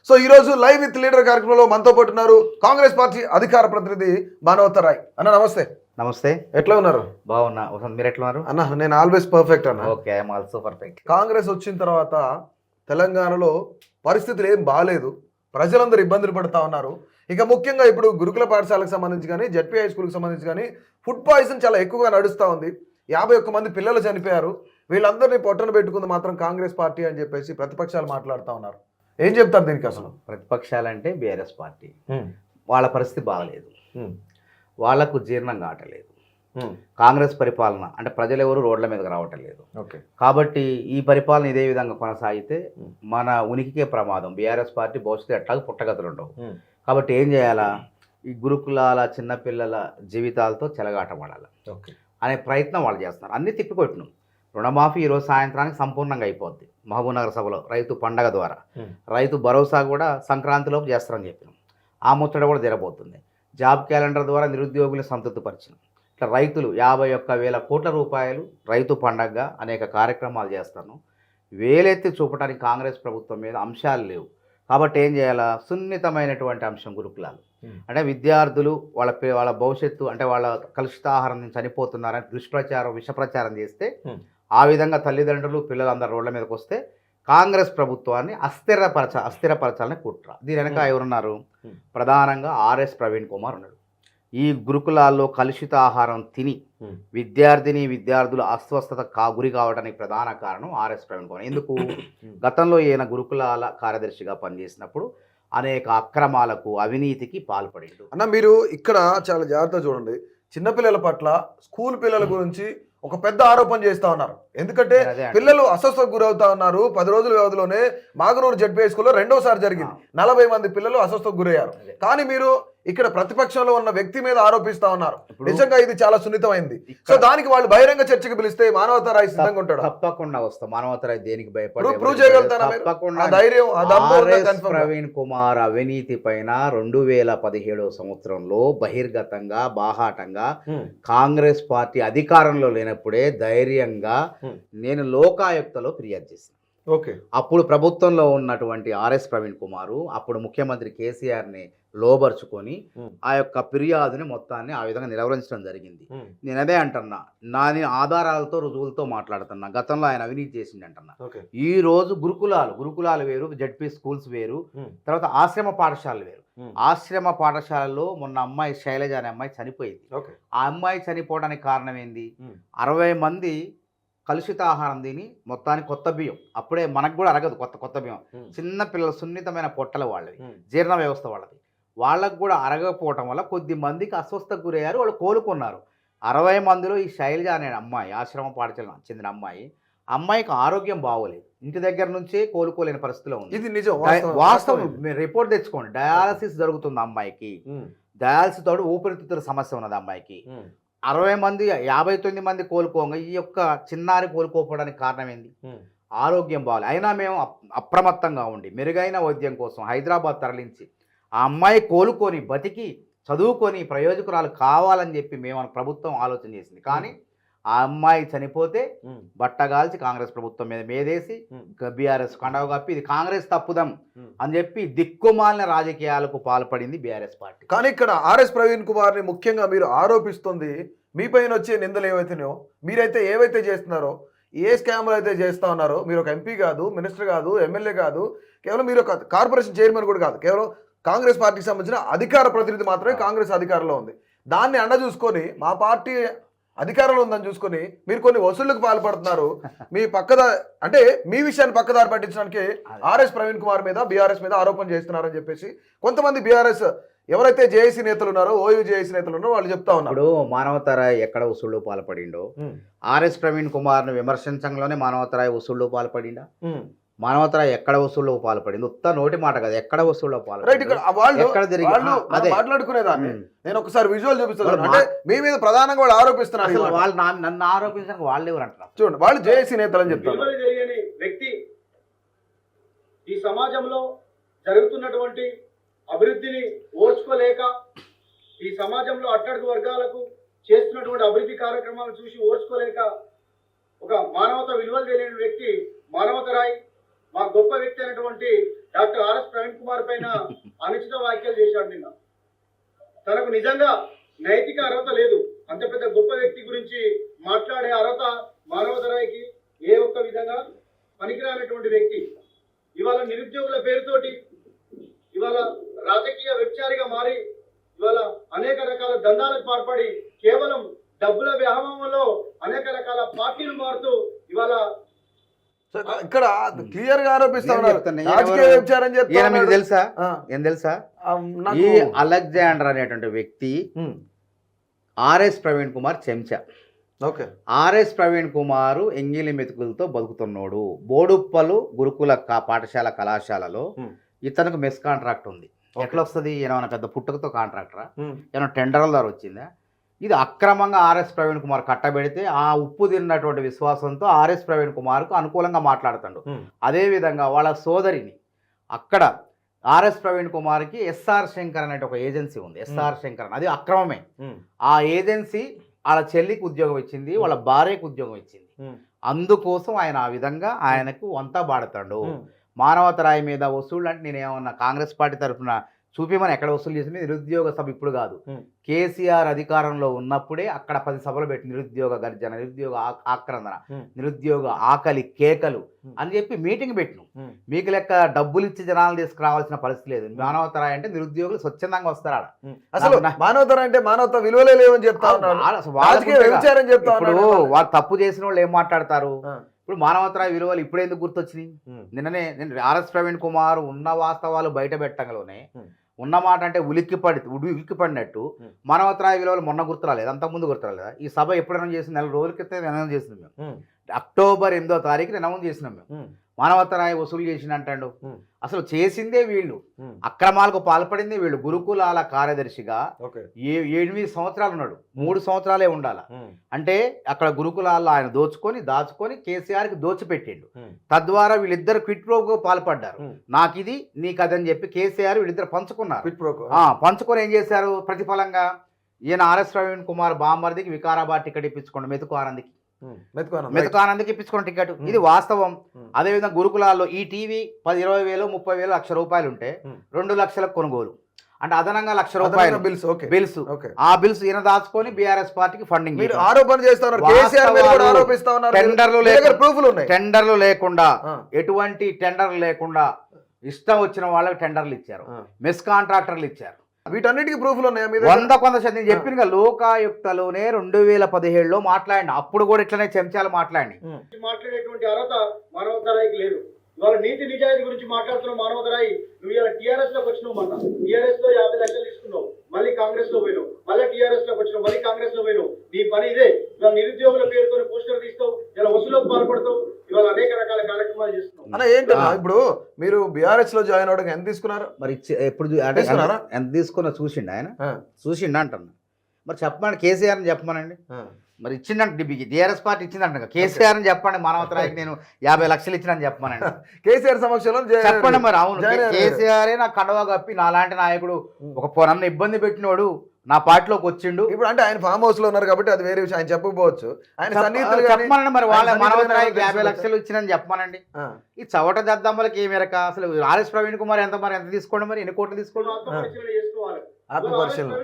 So ఈ రోజు live with leader కార్యక్రమంలో మనతో పాటు ఉన్నారు కాంగ్రెస్ పార్టీ అధికార ప్రతినిధి మానవత రాయ్. అన్న నమస్తే. నమస్తే, ఎట్లా ఉన్నారు? బాగున్నా. మీరు ఎట్లా ఉన్నారు? అన్న నేను ఆల్వేస్ పర్ఫెక్ట్ అన్న. Okay, I'm also perfect. Congress వచ్చిన తర్వాత తెలంగాణలో పరిస్థితులు ఏం బాగాలేదు, ప్రజలందరూ ఇబ్బందులు పడుతూ ఉన్నారు. ఇక ముఖ్యంగా ఇప్పుడు గురుకుల పాఠశాలకు సంబంధించి కానీ జడ్పీ హై స్కూల్కి సంబంధించి కానీ ఫుడ్ పాయిజన్ చాలా ఎక్కువగా నడుస్తూ ఉంది. 51 మంది పిల్లలు చనిపోయారు. వీళ్ళందరినీ పొట్టన పెట్టుకుంది మాత్రం కాంగ్రెస్ పార్టీ అని చెప్పేసి ప్రతిపక్షాలు మాట్లాడుతూ ఉన్నారు. ఏం చెప్తారు దీనికి? అసలు ప్రతిపక్షాలంటే బీఆర్ఎస్ పార్టీ వాళ్ళ పరిస్థితి బాగలేదు, వాళ్లకు జీర్ణం కావట్లేదు. కాంగ్రెస్ పరిపాలన అంటే ప్రజలు ఎవరు రోడ్ల మీదకి రావటం లేదు. కాబట్టి ఈ పరిపాలన ఇదే విధంగా కొనసాగితే మన ఉనికికే ప్రమాదం. బీఆర్ఎస్ పార్టీ భవిష్యత్తు ఎట్లాగో పుట్టగతులు ఉండవు. కాబట్టి ఏం చేయాలా? ఈ గురుకులాల చిన్నపిల్లల జీవితాలతో చెలగాటపడాలి అనే ప్రయత్నం వాళ్ళు చేస్తున్నారు. అన్నీ తిప్పికొట్టినాం. రుణమాఫీ ఈరోజు సాయంత్రానికి సంపూర్ణంగా అయిపోద్ది. మహబూబ్నగర్ సభలో రైతు పండగ ద్వారా రైతు భరోసా కూడా సంక్రాంతిలోపు చేస్తారని చెప్పినాం. ఆ ముచ్చట కూడా తీరబోతుంది. జాబ్ క్యాలెండర్ ద్వారా నిరుద్యోగులు సంతృప్తిపరిచినాం. ఇట్లా రైతులు 51,000 కోట్ల రూపాయలు రైతు పండగగా అనేక కార్యక్రమాలు చేస్తాను. వేలెత్తి చూపడానికి కాంగ్రెస్ ప్రభుత్వం మీద అంశాలు లేవు. కాబట్టి ఏం చేయాలా? సున్నితమైనటువంటి అంశం గురుకులాలు అంటే విద్యార్థులు వాళ్ళ భవిష్యత్తు అంటే వాళ్ళ కలుషితాహారం నుంచి చనిపోతున్నారని దుష్ప్రచారం విషప్రచారం చేస్తే ఆ విధంగా తల్లిదండ్రులు పిల్లలందరూ రోడ్ల మీదకి వస్తే కాంగ్రెస్ ప్రభుత్వాన్ని అస్థిరపరచాలని కుట్ర. దీని వెనక ఎవరున్నారు? ప్రధానంగా ఆర్ఎస్ ప్రవీణ్ కుమార్ ఉన్నాడు. ఈ గురుకులాల్లో కలుషిత ఆహారం తిని విద్యార్థులు అస్వస్థత గురి కావడానికి ప్రధాన కారణం ఆర్ఎస్ ప్రవీణ్ కుమార్. ఎందుకు? గతంలో ఈయన గురుకులాల కార్యదర్శిగా పనిచేసినప్పుడు అనేక అక్రమాలకు అవినీతికి పాల్పడిండు. అన్న మీరు ఇక్కడ చాలా జాగ్రత్తగా చూడండి. చిన్నపిల్లల పట్ల స్కూల్ పిల్లల గురించి ఒక పెద్ద ఆరోపణ చేస్తా ఉన్నారు. ఎందుకంటే పిల్లలు అస్వస్థకు గురవుతా ఉన్నారు. 10 రోజుల వ్యవధిలోనే మాగనూరు జడ్పీ స్కూల్లో రెండోసారి జరిగింది. 40 మంది పిల్లలు అస్వస్థకు గురయ్యారు. కానీ మీరు ఇక్కడ ప్రతిపక్షంలో ఉన్న వ్యక్తి మీద ఆరోపిస్తా ఉన్నారు. నిజంగా ఇది చాలా సున్నితమైంది. సో దానికి వాళ్ళు బహిరంగ చర్చకు పిలిస్తే మానవత రాయ్ సిద్ధంగా ఉంటాడు. తప్పకుండా వస్తాం. మానవత రాయ్ దేనికి భయపడి ప్రూవ్ చేయగలుగుతారా? ప్రవీణ్ కుమార్ అవినీతి పైన 2017 సంవత్సరంలో బహిర్గతంగా బాహాటంగా కాంగ్రెస్ పార్టీ అధికారంలో లేనప్పుడే ధైర్యంగా నేను లోకాయుక్తలో ఫిర్యాదు చేశాను. అప్పుడు ప్రభుత్వంలో ఉన్నటువంటి ఆర్ఎస్ ప్రవీణ్ కుమారు అప్పుడు ముఖ్యమంత్రి కేసీఆర్ని లోబర్చుకొని ఆ యొక్క ఫిర్యాదుని మొత్తాన్ని ఆ విధంగా నిలవరించడం జరిగింది. నేను అదే అంటున్నా, నేను ఆధారాలతో రుజువులతో మాట్లాడుతున్నా. గతంలో ఆయన అవినీతి చేసింది అంటున్నా. ఈ రోజు గురుకులాలు వేరు, జడ్పీ స్కూల్స్ వేరు, తర్వాత ఆశ్రమ పాఠశాలలు వేరు. ఆశ్రమ పాఠశాలలో మొన్న అమ్మాయి శైలజ అనే అమ్మాయి చనిపోయింది. ఆ అమ్మాయి చనిపోవడానికి కారణం ఏంది? 60 మంది కలుషిత ఆహారం తిని మొత్తానికి కొత్త బియ్యం, అప్పుడే మనకు కూడా అరగదు కొత్త బియ్యం, చిన్న పిల్లల సున్నితమైన పొట్టల వాళ్ళవి, జీర్ణ వ్యవస్థ వాళ్ళకు కూడా అరగకపోవటం వల్ల కొద్ది మందికి అస్వస్థకు గురయ్యారు. వాళ్ళు కోలుకున్నారు. 60 మందిలో ఈ శైలజ అనే అమ్మాయి ఆశ్రమ పాఠశాల చెందిన అమ్మాయికి ఆరోగ్యం బాగోలేదు. ఇంటి దగ్గర నుంచే కోలుకోలేని పరిస్థితిలో ఉంది. ఇది నిజం, వాస్తవం. మీరు రిపోర్ట్ తెచ్చుకోండి. డయాలసిస్ జరుగుతుంది అమ్మాయికి. డయాలసిస్ తోడు ఊపిరితిత్తుల సమస్య ఉన్నది అమ్మాయికి. 60 మంది 59 మంది కోలుకోగా ఈ యొక్క చిన్నారి కోలుకోకపోవడానికి కారణం ఏంది? ఆరోగ్యం బాగాలి. అయినా మేము అప్రమత్తంగా ఉండి మెరుగైన వైద్యం కోసం హైదరాబాద్ తరలించి ఆ అమ్మాయి కోలుకొని బతికి చదువుకొని ప్రయోజకురాలు కావాలని చెప్పి మేము ప్రభుత్వం ఆలోచన చేసింది. కానీ ఆ అమ్మాయి చనిపోతే బట్టగాల్చి కాంగ్రెస్ ప్రభుత్వం మీద మేదేసి బీఆర్ఎస్ కండవ కప్పి ఇది కాంగ్రెస్ తప్పుదం అని చెప్పి దిక్కుమాలిన రాజకీయాలకు పాల్పడింది బీఆర్ఎస్ పార్టీ. కానీ ఇక్కడ ఆర్ఎస్ ప్రవీణ్ కుమార్ని ముఖ్యంగా మీరు ఆరోపిస్తుంది. మీ పైన వచ్చే నిందలు ఏవైతేనో, మీరైతే ఏవైతే చేస్తున్నారో, ఏ స్కామ్లు అయితే చేస్తూ ఉన్నారో, మీరు ఒక ఎంపీ కాదు, మినిస్టర్ కాదు, ఎమ్మెల్యే కాదు, కేవలం మీరు ఒక కార్పొరేషన్ చైర్మన్ కూడా కాదు, కేవలం కాంగ్రెస్ పార్టీకి సంబంధించిన అధికార ప్రతినిధి మాత్రమే కాంగ్రెస్ అధికారంలో ఉంది. దాన్ని అండ చూసుకొని మా పార్టీ అధికారంలో ఉందని చూసుకొని మీరు కొన్ని వసూళ్లకు పాల్పడుతున్నారు. మీ అంటే మీ విషయాన్ని పక్కదారి పట్టించడానికి ఆర్ఎస్ ప్రవీణ్ కుమార్ మీద బీఆర్ఎస్ మీద ఆరోపణ చేస్తున్నారని చెప్పేసి కొంతమంది బీఆర్ఎస్ ఎవరైతే జేఏసీ నేతలు ఉన్నారో, ఓయూ జేఏసీ నేతలు ఉన్నారో వాళ్ళు చెప్తా ఉన్నారు. మానవతరాయ్ ఎక్కడ వసూళ్లు పాల్పడిండో, ఆర్ఎస్ ప్రవీణ్ కుమార్ ను విమర్శించడంలోనే మానవతరాయ్ వసూళ్లు పాల్పడిండా? మానవతరాయ్ ఎక్కడ వసూళ్లో పాల్పడింది? ఉత్త నోటి మాట కదా, ఎక్కడ వసూళ్లో పాల్పడింది? మాట్లాడుకునేదాన్ని నేను ఒకసారి విజువల్ చూపిస్తాను. అంటే మీ మీద ప్రధానంగా వాళ్ళు ఆరోపిస్తున్నారు. వాళ్ళు నన్ను ఆరోపించడానికి వాళ్ళు ఎవరు అంటారు? చూడండి, వాళ్ళు జేఏసీ నేతలు అని చెప్తారు. వ్యక్తి ఈ సమాజంలో జరుగుతున్నటువంటి అభివృద్ధిని ఓర్చుకోలేక, ఈ సమాజంలో అట్టడుగు వర్గాలకు చేస్తున్నటువంటి అభివృద్ధి కార్యక్రమాలను చూసి ఓర్చుకోలేక ఒక మానవత విలువలు తెలియని వ్యక్తి మానవతరాయ్ మా గొప్ప వ్యక్తి అయినటువంటి డాక్టర్ ఆర్ఎస్ ప్రవీణ్ కుమార్ పైన అనుచిత వ్యాఖ్యలు చేశాడు నిన్న. తనకు నిజంగా నైతిక అర్హత లేదు, అంత పెద్ద గొప్ప వ్యక్తి గురించి మాట్లాడే అర్హత మానవతరాయికి ఏ ఒక్క విధంగా పనికిరానటువంటి వ్యక్తి ఇవాళ నిరుద్యోగుల పేరుతోటి ఇవాళ రాజకీయ వ్యభిచారిగా మారి ఇవాళ అనేక రకాల దందాలకు పాల్పడి కేవలం డబ్బుల వ్యామోహంలో అనేక రకాల పార్టీలు మారుతూ ఇవాళ సో ఇక్కడ క్లియర్ గా ఆరోపిస్తా నేను ఉన్నారు. చెప్తాను, రాజకీయ వ్యభిచారం చెప్తా ఈయన మీకు ఉన్నాడు. తెలుసా ఆ, ఏం తెలుసా నాకు- ఈ అలెగ్జాండర్ అనేటువంటి వ్యక్తి ఉమ్, ఆర్ఎస్ ప్రవీణ్ కుమార్ చెంచా. ఓకే ఆర్ఎస్ ప్రవీణ్ కుమారు ఎంగిలి మెతుకులతో బతుకుతున్నాడు. బోడుప్పలు గురుకుల పాఠశాల కళాశాలలో ఉమ్, ఇతనికి మెస్ కాంట్రాక్ట్ ఉంది. ఓకే. ఎట్లా వస్తుంది? ఏమైనా పెద్ద పుట్టుకతో కాంట్రాక్టరా? ఉమ్, ఏమైనా టెండర్ల ద్వారా వచ్చిందా? ఇది అక్రమంగా ఆర్ఎస్ ప్రవీణ్ కుమార్ కట్టబెడితే ఆ ఉప్పు తిన్నటువంటి విశ్వాసంతో ఆర్ఎస్ ప్రవీణ్ కుమార్కు అనుకూలంగా మాట్లాడుతాడు. ఉమ్, అదేవిధంగా వాళ్ళ సోదరిని అక్కడ ఆర్ఎస్ ప్రవీణ్ కుమార్కి ఎస్ఆర్ శంకర్ అనే ఒక ఏజెన్సీ ఉంది. ఎస్ఆర్ శంకర్ అది అక్రమమే. ఉమ్, ఆ ఏజెన్సీ వాళ్ళ చెల్లికి ఉద్యోగం ఇచ్చింది, వాళ్ళ భార్యకు ఉద్యోగం ఇచ్చింది. ఉమ్, అందుకోసం ఆయన ఆ విధంగా ఆయనకు వంతా బాడతాడు. ఉమ్, మానవతరాయి మీద వసూళ్ళు అంటే నేను ఏమన్నా కాంగ్రెస్ పార్టీ తరఫున చూపిమని ఎక్కడ వసూలు చేసింది? నిరుద్యోగ సభ ఇప్పుడు కాదు, ఉమ్. కేసీఆర్ అధికారంలో ఉన్నప్పుడే అక్కడ 10 సభలు పెట్టి నిరుద్యోగ గర్జన, నిరుద్యోగ ఆక్రందన, ఉమ్. నిరుద్యోగ ఆకలి కేకలు ఉమ్. అని చెప్పి మీటింగ్ పెట్టినాం. ఉమ్. మీకు లెక్క డబ్బులు ఇచ్చి జనాలు తీసుకురావాల్సిన పరిస్థితి లేదు. మానవతరాయి అంటే నిరుద్యోగులు స్వచ్ఛందంగా వస్తారు ఆడ. అసలు మానవతరం అంటే మానవత విలువలే లేవని చెప్తా ఉన్నాడు. అసలు రాజకీయ వ్యభిచారం చెప్తా ఇప్పుడు ఉన్నాడు. వాళ్ళు తప్పు చేసిన వాళ్ళు ఏం మాట్లాడతారు? ఆ, ఇప్పుడు మానవతరాయి విలువలు ఇప్పుడు ఎందుకు గుర్తొచ్చినాయి? ఉమ్, నేను ఆర్ఎస్ ప్రవీణ్ కుమార్ ఉన్న వాస్తవాలు బయట పెట్టంలోనే ఉమ్. ఉన్నమాట అంటే ఉలిక్కిపడినట్టు మానవతరాయి విలువలు మొన్న గుర్తురాలేదు, అంతకుముందు గుర్తురాలేదా? ఈ సభ ఎప్పుడు అనౌన్స్ చేసింది? 4 రోజుల క్రితం అనౌన్స్ చేసినాం మేము. ఉమ్, అక్టోబర్ 8వ తారీఖున అనౌన్స్ చేసినాం మేము. ఉమ్, మానవతరాయి వసూలు చేసిన అంటాడు. ఉమ్, అసలు చేసిందే వీళ్ళు, ఉమ్. అక్రమాలకు పాల్పడిందే వీళ్ళు. గురుకులాల కార్యదర్శిగా ఓకే 8 సంవత్సరాలు ఉన్నాడు. 3 సంవత్సరాలే ఉండాల. ఉమ్, అంటే అక్కడ గురుకులాల్లో ఆయన దాచుకొని కేసీఆర్కి దోచిపెట్టిండు. ఉమ్, తద్వారా వీళ్ళిద్దరు క్విట్ ప్రోకు పాల్పడ్డారు. ఉమ్. నాకు ఇది నీకు అదని చెప్పి కేసీఆర్ వీళ్ళిద్దరు పంచుకున్నారు. Quid pro quo. పంచుకొని ఏం చేశారు? ప్రతిఫలంగా ఈయన ఆర్ఎస్ ప్రవీణ్ కుమార్ బామ్మర్దికి వికారాబాద్ టికెట్ ఇప్పించుకోండి, మెతుకు ఆనంద్కి ఉమ్, మెతుకున్నాను. మెతుకు ఆనంద్కి ఇప్పించుకోండి టికెట్. ఇది వాస్తవం. అదేవిధంగా గురుకులాల్లో ఈ టీవీ 10, 20 వేలు, 30 వేలు, ₹1,00,000 ఉంటే 2 లక్షలకు కొనుగోలు. అంటే అదనంగా ₹1,00,000 బిల్స్. Okay bills. ఓకే. ఆ బిల్స్ ఈయన దాచుకొని బీఆర్ఎస్ పార్టీకి ఫండింగ్ మీరు ఆరోపణ చేస్తా ఉన్నారు. కేసీఆర్ మీద కూడా ఆరోపిస్తా ఉన్నారు. టెండర్లు మీ దగ్గర ప్రూఫ్లు ఉన్నాయి. టెండర్లు లేకుండా, ఆ, ఎటువంటి టెండర్లు లేకుండా ఇష్టం వచ్చిన వాళ్ళకి టెండర్లు ఇచ్చారు, ఆ. మెస్ కాంట్రాక్టర్లు ఇచ్చారు. వీటన్నిటికీ ప్రూఫ్లు ఉన్నాయి మీ దగ్గర? 100% నేను చెప్పిన లోకాయుక్తలోనే 2017లో మాట్లాడిన. అప్పుడు కూడా ఇట్లనే చెంచాలు మాట్లాడి. ఉమ్, మాట్లాడేటువంటి అర్హత మానవతరాయికి లేదు. ఇవాళ నీతి నిజాయితీ గురించి మాట్లాడుతున్న మానవతరాయి నువ్వు ఇలా టీఆర్ఎస్ లోకి వచ్చినావు, మొన్న టీఆర్ఎస్ లో 50 లక్షలు తీసుకున్నావు, మళ్ళీ కాంగ్రెస్ లో పోయినావు, మళ్ళీ టీఆర్ఎస్ లోకి వచ్చినావు, మళ్ళీ కాంగ్రెస్ లో పోయినావు. నీ పని ఇదే. ఇవాళ నిరుద్యోగుల పేరుతో పోస్టర్ తీస్తావు, ఇలా వసూలకు పాల్పడతావు, ఇవాళ అనేక రకాల కార్యక్రమాలు చేస్తున్నావు. అన్న ఏంటన్నా ఇప్పుడు మీరు బీఆర్ఎస్ లో జాయిన్ అవడానికి ఎంత తీసుకున్నారు? మరి ఎప్పుడు తీసుకున్నారా? ఎంత తీసుకున్నా చూసిండు ఆయన? ఆ, చూసిండు అంటున్నా. మరి చెప్పండి, కేసీఆర్ని చెప్పమనండి. ఆ. మరి ఇచ్చిందంట టీఆర్ఎస్ పార్టీ ఇచ్చిందంట. కేసీఆర్ అని చెప్పండి, మానవతరాయికి నేను 50 లక్షలు ఇచ్చినని చెప్పమనండి. కేసీఆర్ సమక్షంలో చెప్పండి మరి. అవును, జాయిన్ అయ్యారు. కేసీఆర్ నా కండవా కప్పి నాలాంటి నాయకుడు నన్ను ఇబ్బంది పెట్టినోడు నా పార్టీలోకి వచ్చిండు. ఇప్పుడు అంటే ఆయన ఫామ్ హౌస్ లో ఉన్నారు కాబట్టి అది వేరే విషయం, ఆయన చెప్పకపోవచ్చు. ఆయన సన్నిహితులు కానీ- చెప్పమనండి మరి. వాళ్ళ ఆయన మానవతరాయికి సన్నిహితులు 50 కానీ లక్షలు ఇచ్చినని చెప్పమనండి. ఆ, ఈ చవట దద్దమ్మలకి ఏ మేరక? అసలు ఆర్ఎస్ ప్రవీణ్ కుమార్ ఎంత తీసుకోండి? మరి ఎన్ని కోట్లు తీసుకోండి? ఆత్మపరిశీలన చేసుకోవాలి. ఆత్మ పరిశీలన.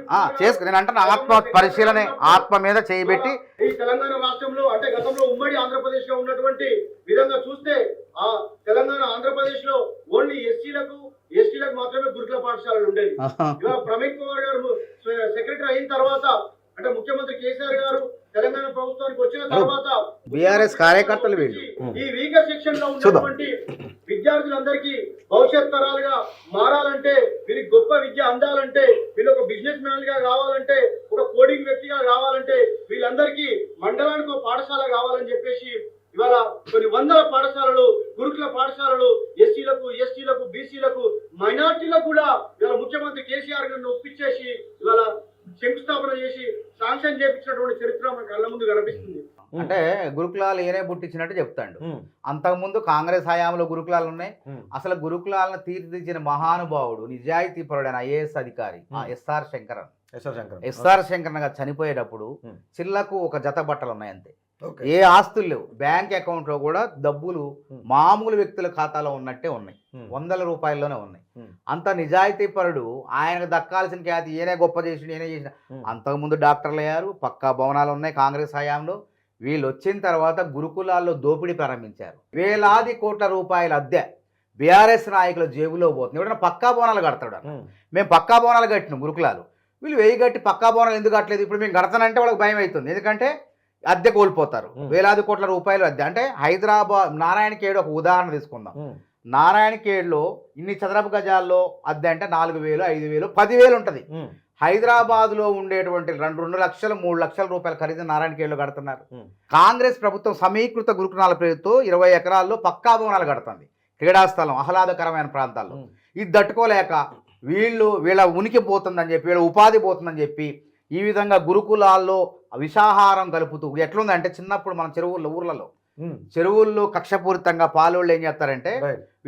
చేసుకో. నేను అంటున్నా ఆత్మ పరిశీలన, ఆత్మ మీద చేయబెట్టి. ఈ తెలంగాణ రాష్ట్రంలో అంటే గతంలో ఉమ్మడి ఆంధ్రప్రదేశ్ లో ఉన్నటువంటి విధంగా చూస్తే ఆ తెలంగాణ ఆంధ్రప్రదేశ్ లో ఓన్లీ ఎస్టీలకు మాత్రమే గురుకుల పాఠశాలలు ఉండేవి. ఇవాళ ప్రవీణ్ కుమార్ గారు సెక్రటరీ అయిన తర్వాత అంటే ముఖ్యమంత్రి కేసీఆర్ గారు తెలంగాణ ప్రభుత్వానికి వచ్చిన తర్వాత బీఆర్ఎస్ కార్యకర్తలు వీళ్ళు. ఈ వీకర్ సెక్షన్ లో ఉన్నటువంటి విద్యార్థులందరికీ భవిష్యత్ తరాలుగా మారాలంటే, వీరికి గొప్ప విద్య అందాలంటే, వీళ్ళు ఒక బిజినెస్ మ్యాన్ గా కావాలంటే, ఒక కోడింగ్ వ్యక్తిగా కావాలంటే, వీళ్ళందరికీ మండలానికి ఒక పాఠశాల కావాలని చెప్పేసి ఇవాళ కొన్ని వందల పాఠశాలలు, గురుకుల పాఠశాలలు ఎస్టీలకు, బీసీలకు, మైనార్టీలకు కూడా ఇవాళ ముఖ్యమంత్రి కేసీఆర్ గారిని ఒప్పించేసి ఇవాళ శంకుస్థాపన చేసి శాంక్షన్ చేయించినటువంటి చరిత్ర మన కళ్ళ ముందు కనిపిస్తుంది. అంటే గురుకులాలు ఏనే పుట్టించినట్టు చెప్తాడు. ఉమ్, అంతకుముందు కాంగ్రెస్ హయాంలో గురుకులాలు ఉన్నాయి. ఉమ్, అసలు గురుకులాలను తీర్చిదిద్దిన మహానుభావుడు, నిజాయితీ పరుడైన ఐఏఎస్ అధికారి S R Sankaran. S R Shankar. S R Sankaran గారు చనిపోయేటప్పుడు ఉమ్. చిల్లకు ఒక జత బట్టలు ఉన్నాయి అంతే. ఓకే. ఏ ఆస్తులు లేవు. బ్యాంక్ అకౌంట్లో కూడా డబ్బులు మామూలు వ్యక్తుల ఖాతాలో ఉన్నట్టే ఉన్నాయి, వందల రూపాయల్లోనే ఉన్నాయి. అంత నిజాయితీ పరుడు, ఆయనకు దక్కాల్సిన ఖ్యాతి ఈయనే గొప్ప చేసి ఈయనే చేసిన. అంతకుముందు డాక్టర్లు అయ్యారు, పక్కా భవనాలు ఉన్నాయి కాంగ్రెస్ హయాంలో. వీళ్ళు వచ్చిన తర్వాత గురుకులాల్లో దోపిడీ ప్రారంభించారు. వేలాది కోట్ల రూపాయల అద్దె బీఆర్ఎస్ నాయకుల జేబులో పోతుంది. ఎవడన్నా పక్కా భవనాలు కడతాడు. మేము పక్కా భవనాలు కట్టినాం గురుకులాలు, వీళ్ళు వెయ్యి కట్టి పక్కా భవనాలు ఎందుకు కట్టలేదు? ఇప్పుడు మేము కడతానంటే వాళ్ళకి భయం అవుతుంది, ఎందుకంటే అద్దె కోల్పోతారు. వేలాది కోట్ల రూపాయలు అద్దె. అంటే హైదరాబాద్ నారాయణఖేడ్ ఒక ఉదాహరణ తీసుకుందాం. నారాయణఖేడ్లో ఇన్ని చదరపు గజాల్లో అద్దె అంటే 4,000, 5,000, 10,000 ఉంటుంది. హైదరాబాద్లో ఉండేటువంటి 2 లక్షలు 3 లక్షల రూపాయల ఖరీదు నారాయణఖేడ్లో కడుతున్నారు. కాంగ్రెస్ ప్రభుత్వం సమీకృత గురుకులాల పేరుతో 20 ఎకరాల్లో పక్కా భవనాలు కడుతుంది, క్రీడాస్థలం, ఆహ్లాదకరమైన ప్రాంతాల్లో. ఇది తట్టుకోలేక వీళ్ళ ఉనికి పోతుందని చెప్పి, వీళ్ళ ఉపాధి పోతుందని చెప్పి ఈ విధంగా గురుకులాల్లో విషాహారం కలుపుతూ, ఎట్లుందంటే చిన్నప్పుడు మన చెరువుల్లో కక్షపూరితంగా పాలోళ్ళు ఏం చేస్తారంటే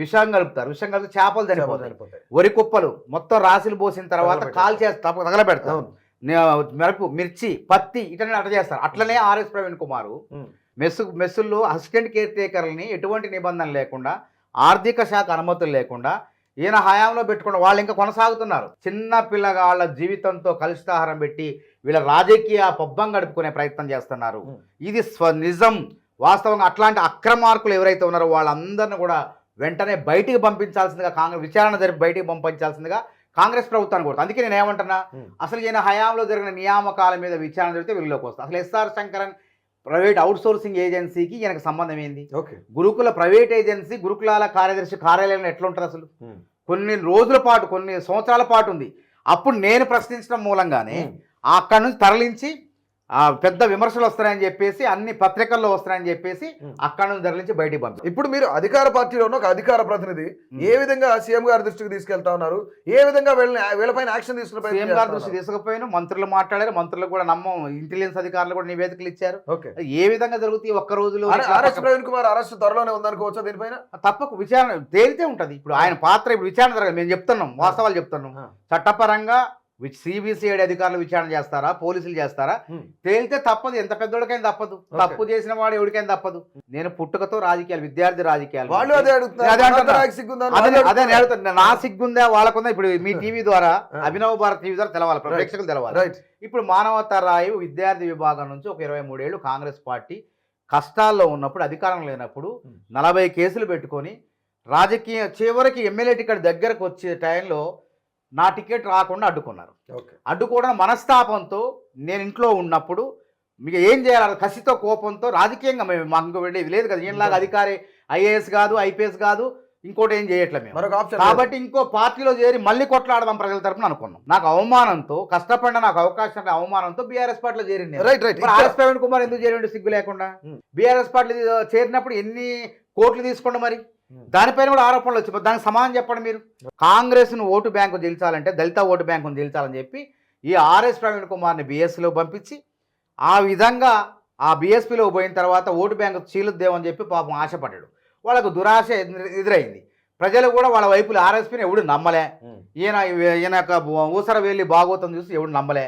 విషం కలుపుతారు. విషం కలిపి చేపలు చనిపోతాయి. వరి కుప్పలు మొత్తం రాశులు పోసిన తర్వాత కాల్ చేస్తారు, తగలబెడతారు. మిర్చి, పత్తి ఇట్లనే అట్లా చేస్తారు. అట్లనే ఆర్ఎస్ ప్రవీణ్ కుమార్ మెస్సుల్లో అసిస్టెంట్ కేర్ టేకర్లని ఎటువంటి నిబంధన లేకుండా, ఆర్థిక శాఖ అనుమతులు లేకుండా ఈయన హయాంలో పెట్టుకున్న వాళ్ళు ఇంకా కొనసాగుతున్నారు. చిన్న పిల్లగాళ్ళ జీవితంతో కలుషితాహారం పెట్టి వీళ్ళ రాజకీయ పబ్బం గడుపుకునే ప్రయత్నం చేస్తున్నారు. ఇది నిజం, వాస్తవంగా. అట్లాంటి అక్రమార్కులు ఎవరైతే ఉన్నారో వాళ్ళందరినీ కూడా వెంటనే బయటికి పంపించాల్సిందిగా, కాంగ్రెస్ విచారణ జరిపి బయటికి పంపించాల్సిందిగా కాంగ్రెస్ ప్రభుత్వాన్ని కోరుతాను. అందుకే నేను ఏమంటున్నా, అసలు ఈయన హయాంలో జరిగిన నియామకాల మీద విచారణ జరిగితే వెలుగులోకి వస్తుంది. అసలు ఎస్ఆర్ శంకరన్ ప్రైవేట్ అవుట్సోర్సింగ్ ఏజెన్సీకి ఈయనకు సంబంధం ఏంది? గురుకుల ప్రైవేట్ ఏజెన్సీ గురుకులాల కార్యదర్శి కార్యాలయంలో ఎట్లుంటుంది? అసలు కొన్ని రోజుల పాటు, కొన్ని సంవత్సరాల పాటు ఉంది. అప్పుడు నేను ప్రశ్నించడం మూలంగానే అక్కడి నుంచి తరలించి పెద్ద విమర్శలు వస్తాయని చెప్పేసి, అన్ని పత్రికల్లో వస్తాయని చెప్పేసి అక్కడ నుంచి తరలించి బయటికి పంపారు. ఇప్పుడు మీరు అధికార పార్టీలో ఉన్న ఒక అధికార ప్రతినిధి ఏ విధంగా సీఎం గారి దృష్టికి తీసుకెళ్తా ఉన్నారు? ఏ విధంగా వీళ్ళపైన యాక్షన్ తీసుకున్న సీఎం గారి దృష్టికి తీసుకుపోయిన మంత్రులు మాట్లాడారు, మంత్రులు కూడా ఇంటెలిజెన్స్ అధికారులు కూడా నివేదికలు ఇచ్చారు. ఏ విధంగా జరుగుతాయి ఒక్క రోజులో? ఆర్ఎస్ ప్రవీణ్ కుమార్ అరెస్ట్ త్వరలోనే ఉందనుకోవచ్చా? దీనిపైన తప్పకు విచారణ తేలితే ఉంటది. ఇప్పుడు ఆయన పాత్ర ఇప్పుడు విచారణ జరగదు, మేము చెప్తున్నాం, వాస్తవాలు చెప్తున్నాం. చట్టపరంగా సిబిసిఐడి అధికారులు విచారణ చేస్తారా, పోలీసులు చేస్తారా? తేలితే తప్పదు, ఎంత పెద్దోడికైనా తప్పదు. తప్పు చేసిన వాడు ఎవరికైనా తప్పదు. నేను పుట్టుకతో రాజకీయాలు, విద్యార్థి రాజకీయాలు, అదే అడుగుతాను. నా సిగ్గుందా వాళ్ళకుందా? ఇప్పుడు మీ టీవీ ద్వారా, అభినవ్ భారత్ టీవీ ద్వారా తెలవాలి, ప్రేక్షకులు తెలవాలి. ఇప్పుడు మానవతా రాయ్ విద్యార్థి విభాగం నుంచి ఒక 23 ఏళ్ళు కాంగ్రెస్ పార్టీ కష్టాల్లో ఉన్నప్పుడు, అధికారం లేనప్పుడు 40 కేసులు పెట్టుకొని రాజకీయ చివరికి ఎమ్మెల్యే టికెట్ దగ్గరకు వచ్చే టైంలో నా టికెట్ రాకుండా అడ్డుకున్నారు. అడ్డుకోవడం మనస్తాపంతో నేను ఇంట్లో ఉన్నప్పుడు మీకు ఏం చేయాలి కసితో, కోపంతో, రాజకీయంగా మేము మాకు వెళ్ళేది లేదు కదా. ఈయనలాగా అధికారి ఐఏఎస్ కాదు, ఐపీఎస్ కాదు, ఇంకోటి ఏం చేయట్లేదు మేము. కాబట్టి ఇంకో పార్టీలో చేరి మళ్ళీ కొట్లాడదాం ప్రజల తరపున అనుకున్నాం. నాకు అవమానంతో, కష్టపడిన నాకు అవకాశం అవమానంతో బీఆర్ఎస్ పార్టీలో చేరింది. ఆర్ఎస్ ప్రవీణ్ కుమార్ ఎందుకు చేరిండు సిగ్గు లేకుండా? బీఆర్ఎస్ పార్టీలో చేరినప్పుడు ఎన్ని కోట్లు తీసుకోండి మరి? దానిపైన కూడా ఆరోపణలు వచ్చి, దానికి సమాధానం చెప్పండి మీరు. కాంగ్రెస్ను ఓటు బ్యాంకు గెలిచాలంటే దళిత ఓటు బ్యాంకును గెలిచాలని చెప్పి ఈ ఆర్ఎస్ ప్రవీణ్ కుమార్ని బీఎస్పీలో పంపించి, ఆ విధంగా ఆ బీఎస్పీలో పోయిన తర్వాత ఓటు బ్యాంకు చీలుద్దేమని చెప్పి పాపం ఆశపడ్డాడు. వాళ్ళకు దురాశ ఎదురైంది. ప్రజలు కూడా వాళ్ళ వైపులు ఆర్ఎస్పీని ఎవడు నమ్మలే. ఈయన ఊసర వెళ్ళి బాగోతం చూసి ఎవడు నమ్మలే.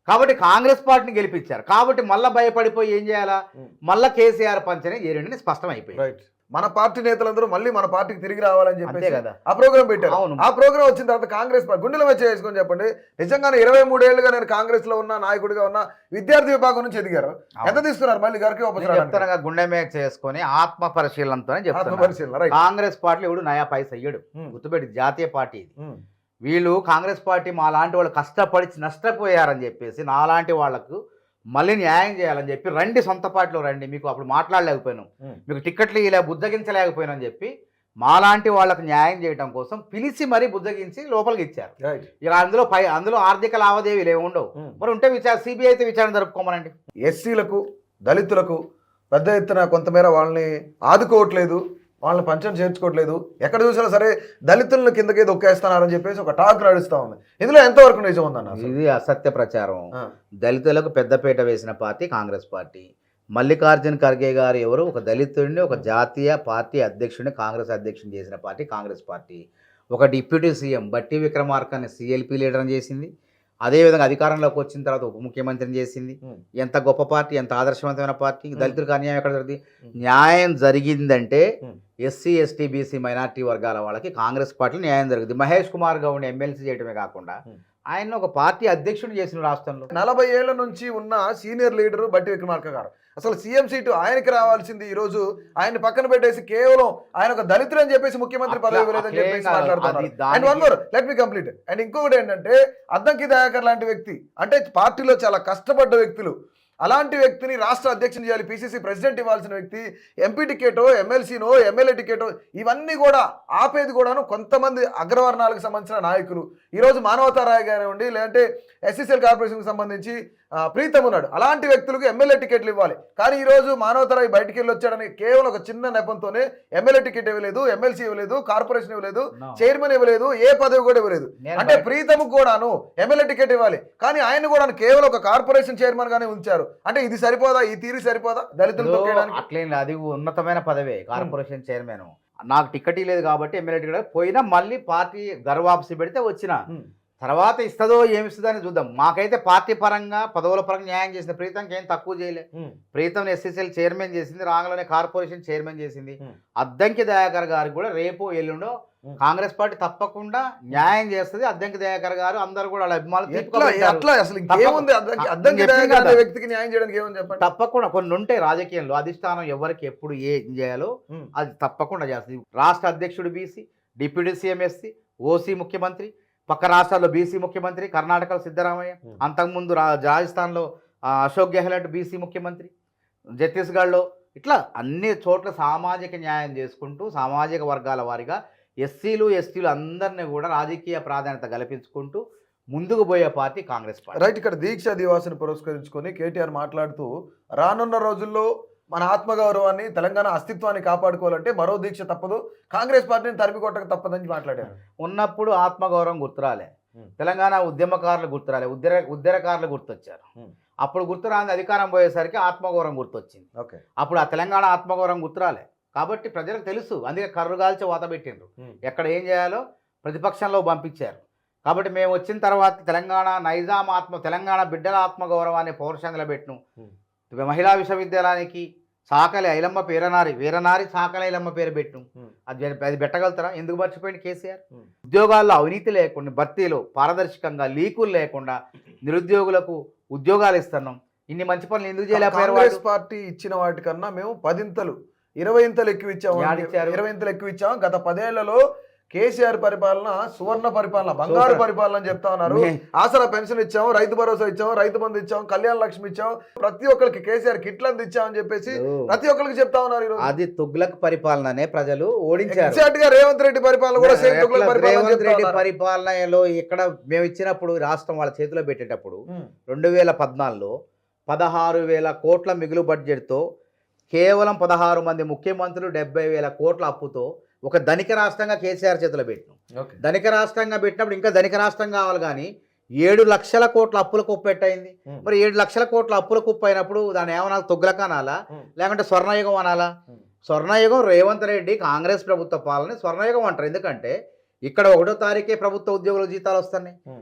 కాబట్టి కాంగ్రెస్ పార్టీని గెలిపించారు. కాబట్టి మళ్ళీ భయపడిపోయి ఏం చేయాలా, మళ్ళీ కేసీఆర్ పంచనే చేరండి స్పష్టం అయిపోయింది. మన పార్టీ నేతలందరూ మళ్ళీ మన పార్టీకి తిరిగి రావాలని చెప్పి ఆ ప్రోగ్రామ్ పెట్టారు. ఆ ప్రోగ్రామ్ వచ్చిన తర్వాత కాంగ్రెస్ గుండెల మీద చేసుకొని చెప్పండి, నిజంగానే 23 ఏళ్ళుగా నేను కాంగ్రెస్ లో ఉన్న నాయకుడిగా ఉన్న విద్యార్థి విభాగం నుంచి ఎదిగారు, ఎంత తీసుకున్నారు మళ్ళీ గారికి? గుండె మీద చేసుకొని ఆత్మ పరిశీలనతోనే చెప్తాను. కాంగ్రెస్ పార్టీలో ఎవడు నయా పైస అయ్యాడు, గుర్తుపెట్టి, జాతీయ పార్టీ ఇది. వీళ్ళు కాంగ్రెస్ పార్టీ మా లాంటి వాళ్ళు కష్టపడి నష్టపోయారని చెప్పేసి నాలాంటి వాళ్లకు మళ్ళీ న్యాయం చేయాలని చెప్పి, రండి సొంత పార్టీలో రండి, మీకు అప్పుడు మాట్లాడలేకపోయినాం, మీకు టికెట్లు ఇలా బుద్ధగించలేకపోయినా చెప్పి మాలాంటి వాళ్ళకు న్యాయం చేయడం కోసం పిలిచి మరీ బుద్ధగించి లోపలికి ఇచ్చారు. ఇక అందులో ఆర్థిక లావాదేవీలు ఏమి ఉండవు. మరి ఉంటే సిబిఐ అయితే విచారణ జరుపుకోమనండి. ఎస్సీలకు, దళితులకు పెద్ద ఎత్తున కొంతమేర వాళ్ళని ఆదుకోవట్లేదు, వాళ్ళని పంచం చేర్చుకోవట్లేదు, ఎక్కడ చూసినా సరే దళితులను కిందకే దొక్కేస్తున్నారని చెప్పేసి ఒక టాక్ నడుస్తూ ఉంది. ఇందులో ఎంతవరకు నిజం ఉందన్న? ఇది అసత్య ప్రచారం. దళితులకు పెద్దపీట వేసిన పార్టీ కాంగ్రెస్ పార్టీ. మల్లికార్జున ఖర్గే గారు ఎవరు? ఒక దళితుడిని ఒక జాతీయ పార్టీ అధ్యక్షుడిని కాంగ్రెస్ అధ్యక్షుని చేసిన పార్టీ కాంగ్రెస్ పార్టీ. ఒక డిప్యూటీ సీఎం బట్టి విక్రమార్కని సిఎల్పి లీడర్ని చేసింది. అదేవిధంగా అధికారంలోకి వచ్చిన తర్వాత ఉప ముఖ్యమంత్రిని చేసింది. ఎంత గొప్ప పార్టీ, ఎంత ఆదర్శవంతమైన పార్టీ. దళితులకు అన్యాయం ఎక్కడ జరిగింది? న్యాయం జరిగిందంటే ఎస్సీ ఎస్టీ బీసీ మైనార్టీ వర్గాల వాళ్ళకి కాంగ్రెస్ పార్టీలో న్యాయం జరిగింది. మహేష్ కుమార్ గౌడ్ని ఎమ్మెల్సీ చేయడమే కాకుండా ఆయన ఒక పార్టీ అధ్యక్షుడు చేసిన రాష్ట్రంలో. 40 ఏళ్ల నుంచి ఉన్న సీనియర్ లీడరు బట్టి విక్రమార్క గారు అసలు సీఎం సీటు ఆయనకి రావాల్సింది, ఈ రోజు ఆయన పక్కన పెట్టేసి కేవలం ఆయన ఒక దళితుడు అని చెప్పేసి ముఖ్యమంత్రి పదవి ఇవ్వలేదని చెప్పేసి మాట్లాడుతున్నారు. And one more, let me complete. And ఇంకొకటి ఏంటంటే అద్దంకి దయాకర్ లాంటి వ్యక్తి, అంటే పార్టీలో చాలా కష్టపడ్డ వ్యక్తులు, అలాంటి వ్యక్తిని రాష్ట్ర అధ్యక్షుని చేయాలి, పిసిసి ప్రెసిడెంట్ ఇవ్వాల్సిన వ్యక్తి ఎంపీ టికెటో ఎమ్మెల్సీనో ఎమ్మెల్యే టికెటో ఇవన్నీ కూడా ఆపేది కూడాను కొంతమంది అగ్రవర్ణాలకు సంబంధించిన నాయకులు. ఈరోజు మానవతారాయ్ కానివ్వండి, లేదంటే ఎస్సీసీఎల్ కార్పొరేషన్కి సంబంధించి ప్రీతం ఉన్నాడు, అలాంటి వ్యక్తులకు ఎమ్మెల్యే టికెట్లు ఇవ్వాలి. కానీ ఈరోజు మానవతారాయ్ బయటికి వెళ్ళి వచ్చాడని కేవలం ఒక చిన్న నెపంతోనే ఎమ్మెల్యే టికెట్ ఇవ్వలేదు, ఎమ్మెల్సీ ఇవ్వలేదు, కార్పొరేషన్ ఇవ్వలేదు, చైర్మన్ ఇవ్వలేదు, ఏ పదవి కూడా ఇవ్వలేదు. అంటే ప్రీతముకు కూడాను ఎమ్మెల్యే టికెట్ ఇవ్వాలి, కానీ ఆయన కూడా కేవలం ఒక కార్పొరేషన్ చైర్మన్ గానే ఉంచారు. అంటే ఇది సరిపోదా? ఈ తీరు సరిపోదా దళితులు? అట్లేం లేదు, అది ఉన్నతమైన పదవే కార్పొరేషన్ చైర్మన్. నాకు టికెట్ లేదు కాబట్టి ఎమ్మెల్యే టికెట్ పోయినా మళ్ళీ పార్టీ గర్వాప్సి పెడితే వచ్చిన తర్వాత ఇస్తుందో ఏమిస్తుందో అని చూద్దాం. మాకైతే పార్టీ పరంగా పదవుల పరంగా న్యాయం చేసింది. ప్రీతంకి ఏం తక్కువ చేయలే. ప్రీతం ఎస్ఎస్ఎల్ చైర్మన్ చేసింది, రాంగలోనే కార్పొరేషన్ చైర్మన్ చేసింది. అద్దంకి దయాకర్ గారికి కూడా రేపు ఎల్లుండో కాంగ్రెస్ పార్టీ తప్పకుండా న్యాయం చేస్తుంది. అద్దంకి దయాకర్ గారు అందరూ కూడా వాళ్ళ అభిమానులు తప్పకుండా కొన్ని ఉంటాయి రాజకీయంలో. అధిష్టానం ఎవరికి ఎప్పుడు ఏం చేయాలో అది తప్పకుండా చేస్తుంది. రాష్ట్ర అధ్యక్షుడు BC, deputy CM SC, OC ముఖ్యమంత్రి, పక్క రాష్ట్రాల్లో బీసీ ముఖ్యమంత్రి, కర్ణాటకలో సిద్ధరామయ్య, అంతకుముందు రాజస్థాన్లో అశోక్ గెహ్లోట్ బీసీ ముఖ్యమంత్రి, ఛత్తీస్గఢ్లో, ఇట్లా అన్ని చోట్ల సామాజిక న్యాయం చేసుకుంటూ సామాజిక వర్గాల వారిగా ఎస్సీలు ఎస్టీలు అందరినీ కూడా రాజకీయ ప్రాధాన్యత కల్పించుకుంటూ ముందుకు పోయే పార్టీ కాంగ్రెస్ పార్టీ. రైట్. ఇక్కడ దీక్షా దివాస్ని పురస్కరించుకొని కేటీఆర్ మాట్లాడుతూ రానున్న రోజుల్లో మన ఆత్మగౌరవాన్ని, తెలంగాణ అస్తిత్వాన్ని కాపాడుకోవాలంటే మరో దీక్ష తప్పదు, కాంగ్రెస్ పార్టీని తరిమి కొట్టక తప్పదని మాట్లాడారు. ఉన్నప్పుడు ఆత్మగౌరవం గుర్తురాలే, తెలంగాణ ఉద్యమకారులు గుర్తురాలే, ఉద్యరకారులు గుర్తొచ్చారు. అప్పుడు గుర్తురాని అధికారం పోయేసరికి ఆత్మగౌరవం గుర్తొచ్చింది. ఓకే, అప్పుడు ఆ తెలంగాణ ఆత్మగౌరవం గుర్తురాలే కాబట్టి ప్రజలకు తెలుసు. అందుకే కర్రుగాల్చి వాత పెట్టిండ్రు, ఎక్కడ ఏం చేయాలో ప్రతిపక్షంలో పంపించారు. కాబట్టి మేము వచ్చిన తర్వాత తెలంగాణ నైజాం తెలంగాణ బిడ్డల ఆత్మగౌరవాన్ని పౌరుషంగా పెట్టిను. మహిళా విశ్వవిద్యాలయానికి సాకలి ఐలమ్మ వీరనారి సాకలి ఐలమ్మ పేరు పెట్టు. అది పెట్టగలుగుతారా? ఎందుకు మర్చిపోయింది కేసీఆర్? ఉద్యోగాల్లో అవినీతి లేకుండా, భర్తీలో పారదర్శకంగా, లీకులు లేకుండా నిరుద్యోగులకు ఉద్యోగాలు ఇస్తున్నాం. ఇన్ని మంచి పనులు ఎందుకు చేయలేకపోయారు? కాంగ్రెస్ పార్టీ ఇచ్చిన వాటికన్నా మేము 10 ఇంతలు 20 ఇంతలు ఎక్కువ ఇచ్చాము. 20 ఇంతలు ఎక్కువ ఇచ్చాము. గత 10 ఏళ్లలో కేసీఆర్ పరిపాలన సువర్ణ పరిపాలన, బంగారు పరిపాలన అని చెప్తా ఉన్నారు. ఆసరా పెన్షన్ ఇచ్చాము, రైతు భరోసా ఇచ్చాము, రైతు బంధు ఇచ్చాము, కళ్యాణ లక్ష్మి ఇచ్చాము, ప్రతి ఒక్కరికి కేసీఆర్ కిట్లు అందించామని చెప్పేసి ప్రతి ఒక్కరికి చెప్తా ఉన్నారు. అది తుగ్లక్ పరిపాలననే ప్రజలు ఓడించారు. ఎగ్జాక్ట్ గా రేవంత్ రెడ్డి పరిపాలన కూడా సేమ్ తుగ్లక్ పరిపాలన. రేవంత్ రెడ్డి పరిపాలనలో ఇక్కడ మేము ఇచ్చినప్పుడు రాష్ట్రం వాళ్ళ చేతిలో పెట్టేటప్పుడు 2014లో 16,000 కోట్ల మిగులు బడ్జెట్తో కేవలం 16 మంది ముఖ్యమంత్రులు 70,000 కోట్ల అప్పుతో ఒక ధనిక రాష్ట్రంగా కేసీఆర్ చేతిలో పెట్టినాం. ధనిక రాష్ట్రంగా పెట్టినప్పుడు ఇంకా ధనిక రాష్ట్రం కావాలి, కానీ 7 లక్షల కోట్ల అప్పుల కుప్ప పెట్టయింది. మరి 7 లక్షల కోట్ల అప్పుల కుప్ప అయినప్పుడు దాన్ని ఏమన్నా తుగ్లక్ అనాలా, లేకుంటే స్వర్ణయుగం అనాలా? స్వర్ణయుగం రేవంత్ రెడ్డి కాంగ్రెస్ ప్రభుత్వ పాలన స్వర్ణయుగం అంటారు. ఎందుకంటే ఇక్కడ 1వ తారీఖే ప్రభుత్వ ఉద్యోగుల జీతాలు వస్తున్నాయి.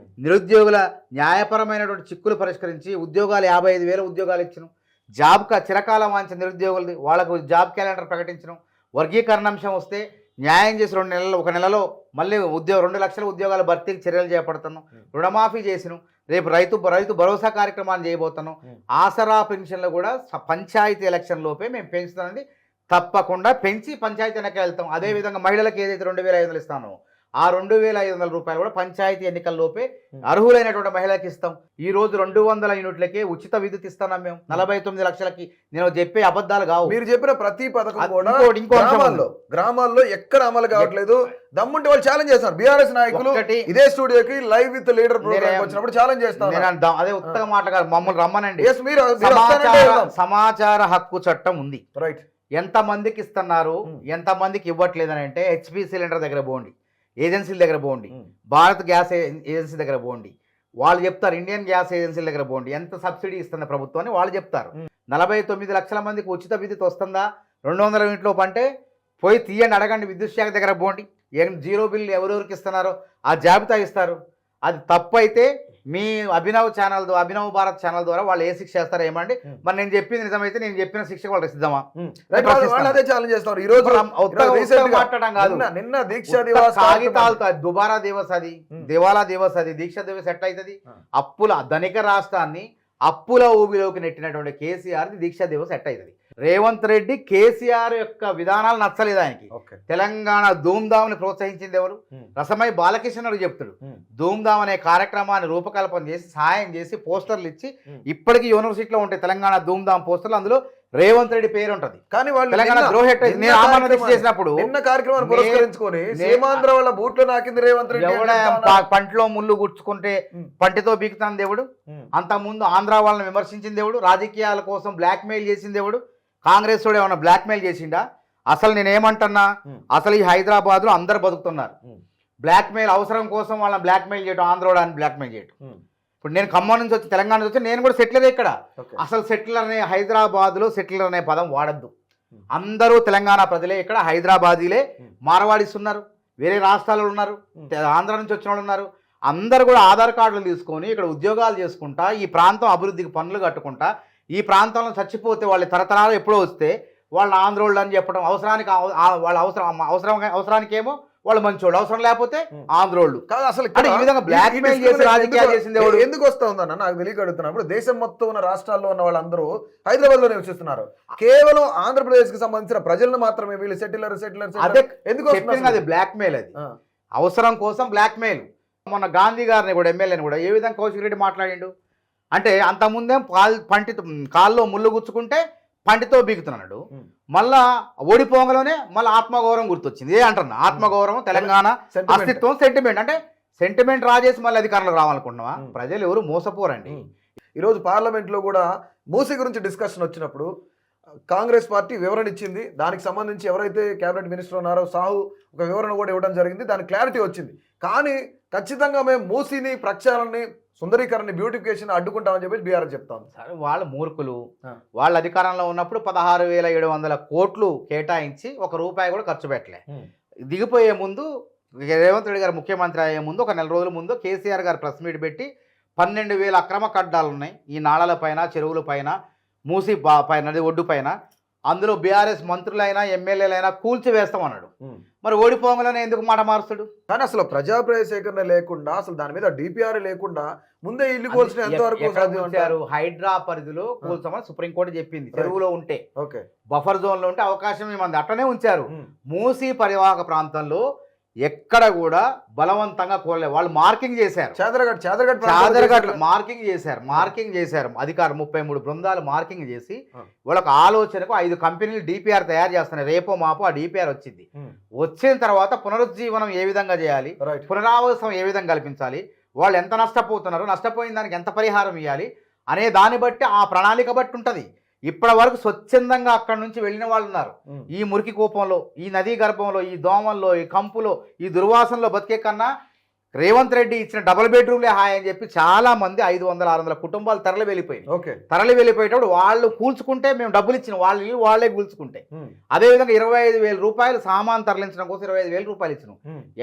నిరుద్యోగుల న్యాయపరమైనటువంటి చిక్కులు పరిష్కరించి ఉద్యోగాలు 55,000 ఉద్యోగాలు ఇచ్చినాం. చిరకాలం వాంచిన నిరుద్యోగులది వాళ్ళకు జాబ్ క్యాలెండర్ ప్రకటించడం. వర్గీకరణ అంశం వస్తే న్యాయం చేసి 1 నెలలో మళ్ళీ 2 లక్షల ఉద్యోగాల భర్తీకి చర్యలు చేపడుతున్నాం. రుణమాఫీ చేసినాం. రేపు రైతు భరోసా కార్యక్రమాన్ని చేయబోతున్నాం. ఆసరా పెన్షన్లు కూడా పంచాయతీ ఎలక్షన్ లోపే మేము పెంచుతామని తప్పకుండా పెంచి పంచాయతీ ఎన్నికలు వెళ్తాం. అదేవిధంగా మహిళలకు ఏదైతే 2,500 ఇస్తానో ఆ 2,500 రూపాయలు కూడా పంచాయతీ ఎన్నికల్లోపే అర్హులైనటువంటి మహిళలకు ఇస్తాం. ఈ రోజు 200 యూనిట్లకే ఉచిత విద్యుత్ ఇస్తున్నాం మేము. 49 లక్షలకి. నేను చెప్పే అబద్ధాలు కావు. మీరు చెప్పిన ప్రతి పథకం కూడా గ్రామాల్లో ఎక్కడ అమలు కావట్లేదు. దమ్ముంటే వాళ్ళు ఛాలెంజ్ చేస్తారు. బీఆర్ఎస్ నాయకులు ఇదే స్టూడియోకి లైవ్ విత్ లీడర్ ప్రోగ్రామ్ వచ్చినప్పుడు ఛాలెంజ్ చేస్తాను. అదే ఉత్తమ మాట కాదు, మమ్మల్ని రమ్మనండి. సమాచార హక్కు చట్టం ఉంది. రైట్. ఎంత మందికి ఇస్తున్నారు, ఎంత మందికి ఇవ్వట్లేదని అంటే హెచ్పి సిలిండర్ దగ్గర పోండి, ఏజెన్సీల దగ్గర పోండి, భారత్ గ్యాస్ ఏజెన్సీ దగ్గర పోండి, వాళ్ళు చెప్తారు. ఇండియన్ గ్యాస్ ఏజెన్సీల దగ్గర పోండి, ఎంత సబ్సిడీ ఇస్తుంది ప్రభుత్వం అని వాళ్ళు చెప్తారు. 49 లక్షల మందికి ఉచిత విద్యుత్ వస్తుందా 200 యూనిట్లు అంటే పోయి తీయండి, అడగండి. విద్యుత్ శాఖ దగ్గర పోండి, జీరో బిల్లు ఎవరెవరికి ఇస్తున్నారో ఆ జాబితా ఇస్తారు. అది తప్పు అయితే మీ అభినవ్ భారత్ ఛానల్ ద్వారా వాళ్ళు ఏ శిక్ష చేస్తారో ఏమండి? మరి నేను చెప్పింది నిజమైతే నేను చెప్పిన శిక్ష వాళ్ళు సిద్ధమా? వాళ్ళు అదే ఛాలెంజ్ చేస్తారు. ఈ రోజు మాట్లాడడం కాదు, నిన్న దీక్షా దివస్ కాగితాలతో దుబారా దివస్ అది దివాలా దివస్ అది దీక్షా దివస్ ఎట్లా అవుతుంది? అప్పుల ధనిక రాష్ట్రాన్ని అప్పుల ఊబిలోకి నెట్టినటువంటి కేసీఆర్ దీక్షా దివస్ ఎట్ట అవుతుంది? రేవంత్ రెడ్డి కేసీఆర్ యొక్క విధానాలు నచ్చలేదు ఆయనకి. తెలంగాణ ధూమ్ధామ్ని ప్రోత్సహించింది ఎవరు? రసమై బాలకిషన్ చెప్తాడు. ధూమ్ధామ్ అనే కార్యక్రమాన్ని రూపకల్పన చేసి సాయం చేసి పోస్టర్లు ఇచ్చి ఇప్పటికీ యూనివర్సిటీలో ఉంటాయి తెలంగాణ ధూమ్ధామ్ పోస్టర్లు, అందులో రేవంత్ రెడ్డి పేరు ఉంటది. కానీ వాళ్ళు తెలంగాణ చేసినప్పుడు నిన్న కార్యక్రమాన్ని పురస్కరించుకొని సీమాంధ్ర వాళ్ళ బూట్లో నాకింది రేవంత్ రెడ్డి. పంటిలో ముళ్ళు గుచ్చుకుంటే పంటితో బీకుతాను దేవుడు. అంతకుముందు ఆంధ్ర వాళ్ళని విమర్శించింది దేవుడు. రాజకీయాల కోసం బ్లాక్ మెయిల్ చేసింది దేవుడు. కాంగ్రెస్ వాడు ఏమన్నా బ్లాక్ మెయిల్ చేసిండా? అసలు నేనేమంటున్నా, అసలు ఈ హైదరాబాద్ లో అందరు బతుకుతున్నారు. బ్లాక్ మెయిల్ అవసరం కోసం వాళ్ళని బ్లాక్ మెయిల్ చేయడం, ఆంధ్రోడా అని బ్లాక్ మెయిల్ చేయడం. ఇప్పుడు నేను ఖమ్మం నుంచి వచ్చి తెలంగాణ నుంచి వచ్చి నేను కూడా సెటిలర్ ఇక్కడ. అసలు సెటిలర్ అనే హైదరాబాద్ లో సెటిలర్ అనే పదం వాడద్దు. అందరూ తెలంగాణ ప్రజలే, ఇక్కడ హైదరాబాదీలే. మార్వాడీస్ ఉన్నారు, వేరే రాష్ట్రాల్లో ఉన్నారు, ఆంధ్ర నుంచి వచ్చిన వాళ్ళు ఉన్నారు. అందరు కూడా ఆధార్ కార్డులు తీసుకొని ఇక్కడ ఉద్యోగాలు చేసుకుంటా, ఈ ప్రాంతం అభివృద్ధికి పనులు కట్టుకుంటా, ఈ ప్రాంతంలో చచ్చిపోతే వాళ్ళు తరతరాలు ఎప్పుడో వస్తే వాళ్ళ ఆంధ్రోళ్ళు అని చెప్పడం, అవసరానికి వాళ్ళ అవసరానికేమో వాళ్ళు మంచోళ్ళు, అవసరం లేకపోతే ఆంధ్రోళ్ళు కాదు. అసలు ఈ విధంగా బ్లాక్ మెయిల్ చేసి రాజకీయాలు చేసింది ఎందుకు వస్తా ఉందన్న నాకు తెలియక అడుగుతున్నప్పుడు, దేశం మొత్తం ఉన్న రాష్ట్రాల్లో ఉన్న వాళ్ళందరూ హైదరాబాద్ లో నివసిస్తున్నారు. కేవలం ఆంధ్రప్రదేశ్ కి సంబంధించిన ప్రజలను మాత్రమే వీళ్ళు సెటిలర్ అదే ఎందుకు అది బ్లాక్ మెయిల్, అది అవసరం కోసం బ్లాక్ మెయిల్. మొన్న గాంధీ గారిని కూడా ఎమ్మెల్యేని కూడా ఏ విధంగా కౌశిక్ రెడ్డి మాట్లాడిండు అంటే, అంతకుముందేం కాల్లో ముళ్ళు గుచ్చుకుంటే పంటితో బీగుతున్నాడు. మళ్ళా ఓడిపోగలోనే మళ్ళీ ఆత్మగౌరవం గుర్తొచ్చింది. ఏ అంటున్నా, ఆత్మగౌరవం, తెలంగాణ అస్తిత్వం, సెంటిమెంట్. అంటే సెంటిమెంట్ రాజేసి మళ్ళీ అధికారంలోకి రావాలనుకుంటున్నావా? ప్రజలు ఎవరు మోసపోరండి. ఈరోజు పార్లమెంట్లో కూడా మూసీ గురించి డిస్కషన్ వచ్చినప్పుడు కాంగ్రెస్ పార్టీ వివరణ ఇచ్చింది. దానికి సంబంధించి ఎవరైతే కేబినెట్ మినిస్టర్ ఉన్నారో సాహు ఒక వివరణ కూడా ఇవ్వడం జరిగింది. దానికి క్లారిటీ వచ్చింది. కానీ ఖచ్చితంగా మేము మూసీని, ప్రక్షాళనని, సుందరీకరణ, బ్యూటిఫికేషన్ అడ్డుకుంటామని చెప్పి బీఆర్ఎస్ చెప్తాను. సరే, వాళ్ళు మూర్ఖులు. వాళ్ళ అధికారంలో ఉన్నప్పుడు 16,700 కోట్లు కేటాయించి ₹1 కూడా ఖర్చు పెట్టలే. దిగిపోయే ముందు రేవంత్ రెడ్డి గారు ముఖ్యమంత్రి అయ్యే ముందు ఒక నెల రోజుల ముందు కేసీఆర్ గారు ప్రెస్ మీట్ పెట్టి 12,000 అక్రమ కడ్డాలు ఉన్నాయి ఈ నాళల పైన, చెరువుల పైన, మూసి నది ఒడ్డు పైన. అందులో బీఆర్ఎస్ మంత్రులైనా ఎమ్మెల్యేలైనా కూల్చి వేస్తామన్నాడు. మరి ఓడిపోగానే ఎందుకు మాట మారుస్తాడు? కానీ అసలు ప్రజాప్రయ సేకరణ లేకుండా, అసలు దాని మీద డిపిఆర్ లేకుండా ముందే ఇల్లు కూల్చిన ఎంతవరకు? హైడ్రా పరిధిలో కూల్చమని సుప్రీంకోర్టు చెప్పింది. చెరువులో ఉంటే, బఫర్ జోన్ లో ఉంటే అవకాశం ఏమంది, అట్లనే ఉంచారు. మూసీ పరివాహక ప్రాంతంలో ఎక్కడ కూడా బలవంతంగా కోరలేదు. వాళ్ళు మార్కింగ్ చేశారు, మార్కింగ్ చేశారు అధికారులు 33 బృందాలు మార్కింగ్ చేసి వాళ్ళకు ఆలోచనకు 5 కంపెనీలు డిపిఆర్ తయారు చేస్తున్నాయి. రేపో మాపో ఆ డిపిఆర్ వచ్చింది. వచ్చిన తర్వాత పునరుజ్జీవనం ఏ విధంగా చేయాలి, పునరావాసం ఏ విధంగా కల్పించాలి, వాళ్ళు ఎంత నష్టపోతున్నారు, నష్టపోయిన దానికి ఎంత పరిహారం ఇవ్వాలి అనే దాన్ని బట్టి, ఆ ప్రణాళిక బట్టి ఉంటుంది. ఇప్పటి వరకు స్వచ్ఛందంగా అక్కడి నుంచి వెళ్ళిన వాళ్ళు ఉన్నారు. ఈ మురికి కూపంలో, ఈ నదీ గర్భంలో, ఈ దోమల్లో, ఈ కంపులో, ఈ దుర్వాసనలో బతికే కన్నా రేవంత్ రెడ్డి ఇచ్చిన డబుల్ బెడ్రూమ్లే హాయ్ అని చెప్పి చాలా మంది 500-600 కుటుంబాలు తరలి వెళ్ళిపోయినాయి. తరలి వెళ్ళిపోయేటప్పుడు వాళ్ళు కూల్చుకుంటే మేము డబ్బులు ఇచ్చిన వాళ్ళే కూల్చుకుంటే, అదేవిధంగా ₹25,000 సామాన్ తరలించడం కోసం ₹25,000 ఇచ్చినాం.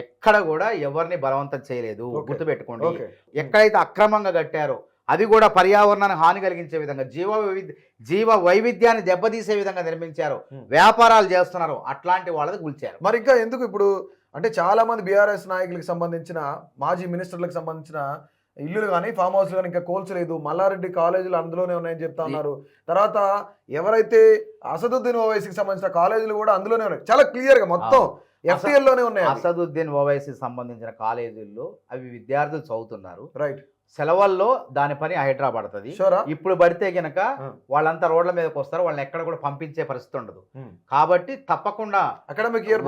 ఎక్కడ కూడా ఎవరిని బలవంతం చేయలేదు. గుర్తుపెట్టుకోండి, ఎక్కడైతే అక్రమంగా కట్టారో అది కూడా పర్యావరణానికి హాని కలిగించే విధంగా, జీవ వైవిధ్యాన్ని దెబ్బతీసే విధంగా నిర్మించారు, వ్యాపారాలు చేస్తున్నారు, అట్లాంటి వాళ్ళది కూల్చారు. మరి ఇంకా ఎందుకు ఇప్పుడు అంటే చాలా మంది బీఆర్ఎస్ నాయకులకు సంబంధించిన, మాజీ మినిస్టర్లకు సంబంధించిన ఇల్లులు కానీ, ఫామ్ హౌస్లు కానీ ఇంకా కోల్చలేదు. మల్లారెడ్డి కాలేజీలు అందులోనే ఉన్నాయని చెప్తా ఉన్నారు. తర్వాత ఎవరైతే అసదుద్దీన్ ఓవైసీకి సంబంధించిన కాలేజీలు కూడా అందులోనే ఉన్నాయి, చాలా క్లియర్గా మొత్తం FTL లోనే ఉన్నాయి. అసదుద్దీన్ ఓవైసీకి సంబంధించిన కాలేజీల్లో అవి విద్యార్థులు చదువుతున్నారు. రైట్, సెలవుల్లో దాని పని హైడ్రా పడుతుంది. ఇప్పుడు పడితే గనక వాళ్ళంతా రోడ్ల మీదకి వస్తారు, వాళ్ళని ఎక్కడ కూడా పంపించే పరిస్థితి ఉండదు. కాబట్టి తప్పకుండా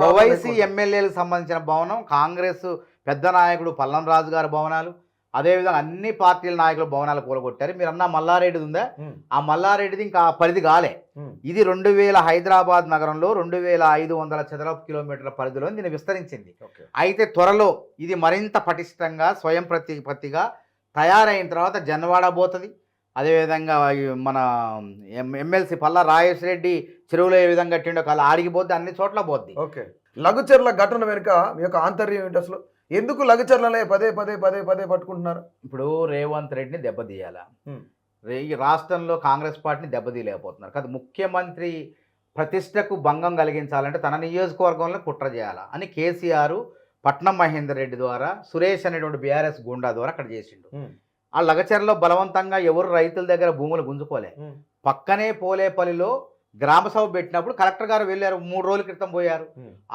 ఓవైసీ ఎమ్మెల్యేలకు సంబంధించిన భవనం, కాంగ్రెస్ పెద్ద నాయకుడు పల్లం రాజు గారి భవనాలు, అదేవిధంగా అన్ని పార్టీల నాయకుల భవనాలు కూలగొట్టారు. మీరు అన్న మల్లారెడ్డిది ఉందా, ఆ మల్లారెడ్డిది ఇంకా పరిధి కాలే. ఇది 2000 హైదరాబాద్ నగరంలో 2500 చదరపు కిలోమీటర్ల పరిధిలో దీన్ని విస్తరించింది. అయితే త్వరలో ఇది మరింత పటిష్టంగా, స్వయం ప్రతిపత్తిగా తయారైన తర్వాత జన్వాడ పోతుంది. అదేవిధంగా మన ఎమ్మెల్సీ పల్లా రాజేష్ రెడ్డి చెరువులో ఏ విధంగా కట్టిండో కాదు ఆడికి పోద్ది, అన్ని చోట్ల పోద్ది. లఘుచర్ల ఘటన వెనుక మీ యొక్క ఆంతర్యం ఏంటి? అసలు ఎందుకు లగచర్లలే పదే పదే పదే పదే పట్టుకుంటున్నారు? ఇప్పుడు రేవంత్ రెడ్డిని దెబ్బతీయాలా, ఈ రాష్ట్రంలో కాంగ్రెస్ పార్టీని దెబ్బతీయలేకపోతున్నారు కదా. ముఖ్యమంత్రి ప్రతిష్టకు భంగం కలిగించాలంటే తన నియోజకవర్గంలో కుట్ర చేయాలా అని కేసీఆర్ పట్నం మహేందర్ రెడ్డి ద్వారా సురేష్ అనేటువంటి బీఆర్ఎస్ గుండా ద్వారా అక్కడ చేసిండు. ఆ లగచర్లో బలవంతంగా ఎవరు రైతుల దగ్గర భూములు గుంజుకోలే. పక్కనే పోలేపల్లిలో గ్రామ సభ పెట్టినప్పుడు కలెక్టర్ గారు వెళ్ళారు, 3 రోజుల క్రితం పోయారు.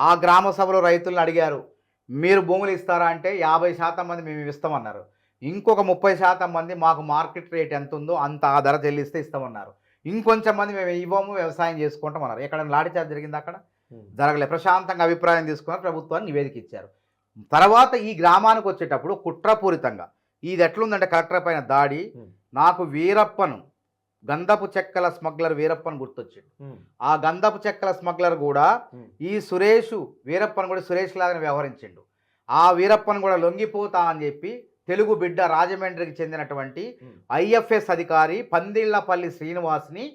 ఆ గ్రామ సభలో రైతులను అడిగారు, మీరు భూములు ఇస్తారా అంటే 50% మంది మేము ఇస్తామన్నారు. ఇంకొక 30% మంది మాకు మార్కెట్ రేట్ ఎంత ఉందో అంత ఆ ధర చెల్లిస్తే ఇస్తామన్నారు. ఇంకొంచెం మంది మేము ఇవ్వము, వ్యవసాయం చేసుకుంటాం అన్నారు. ఎక్కడ లాఠీ చార్జ్ జరిగింది? అక్కడ జరగలే. ప్రశాంతంగా అభిప్రాయం తీసుకున్నారు, ప్రభుత్వాన్ని నివేదిక ఇచ్చారు. తర్వాత ఈ గ్రామానికి వచ్చేటప్పుడు కుట్రపూరితంగా ఇది ఎట్లుందంటే కలెక్టర్ పైన దాడి, నాకు వీరప్పను గంధపు చెక్కల స్మగ్లర్ వీరప్పను గుర్తొచ్చిండు. ఆ గంధపు చెక్కల స్మగ్లర్ కూడా ఈ సురేష్ వీరప్పను కూడా సురేష్ లాగానే వ్యవహరించిండు. ఆ వీరప్పను కూడా లొంగిపోతా అని చెప్పి తెలుగు బిడ్డ రాజమండ్రికి చెందినటువంటి ఐఎఫ్ఎస్ అధికారి పందిళ్లపల్లి శ్రీనివాస్ని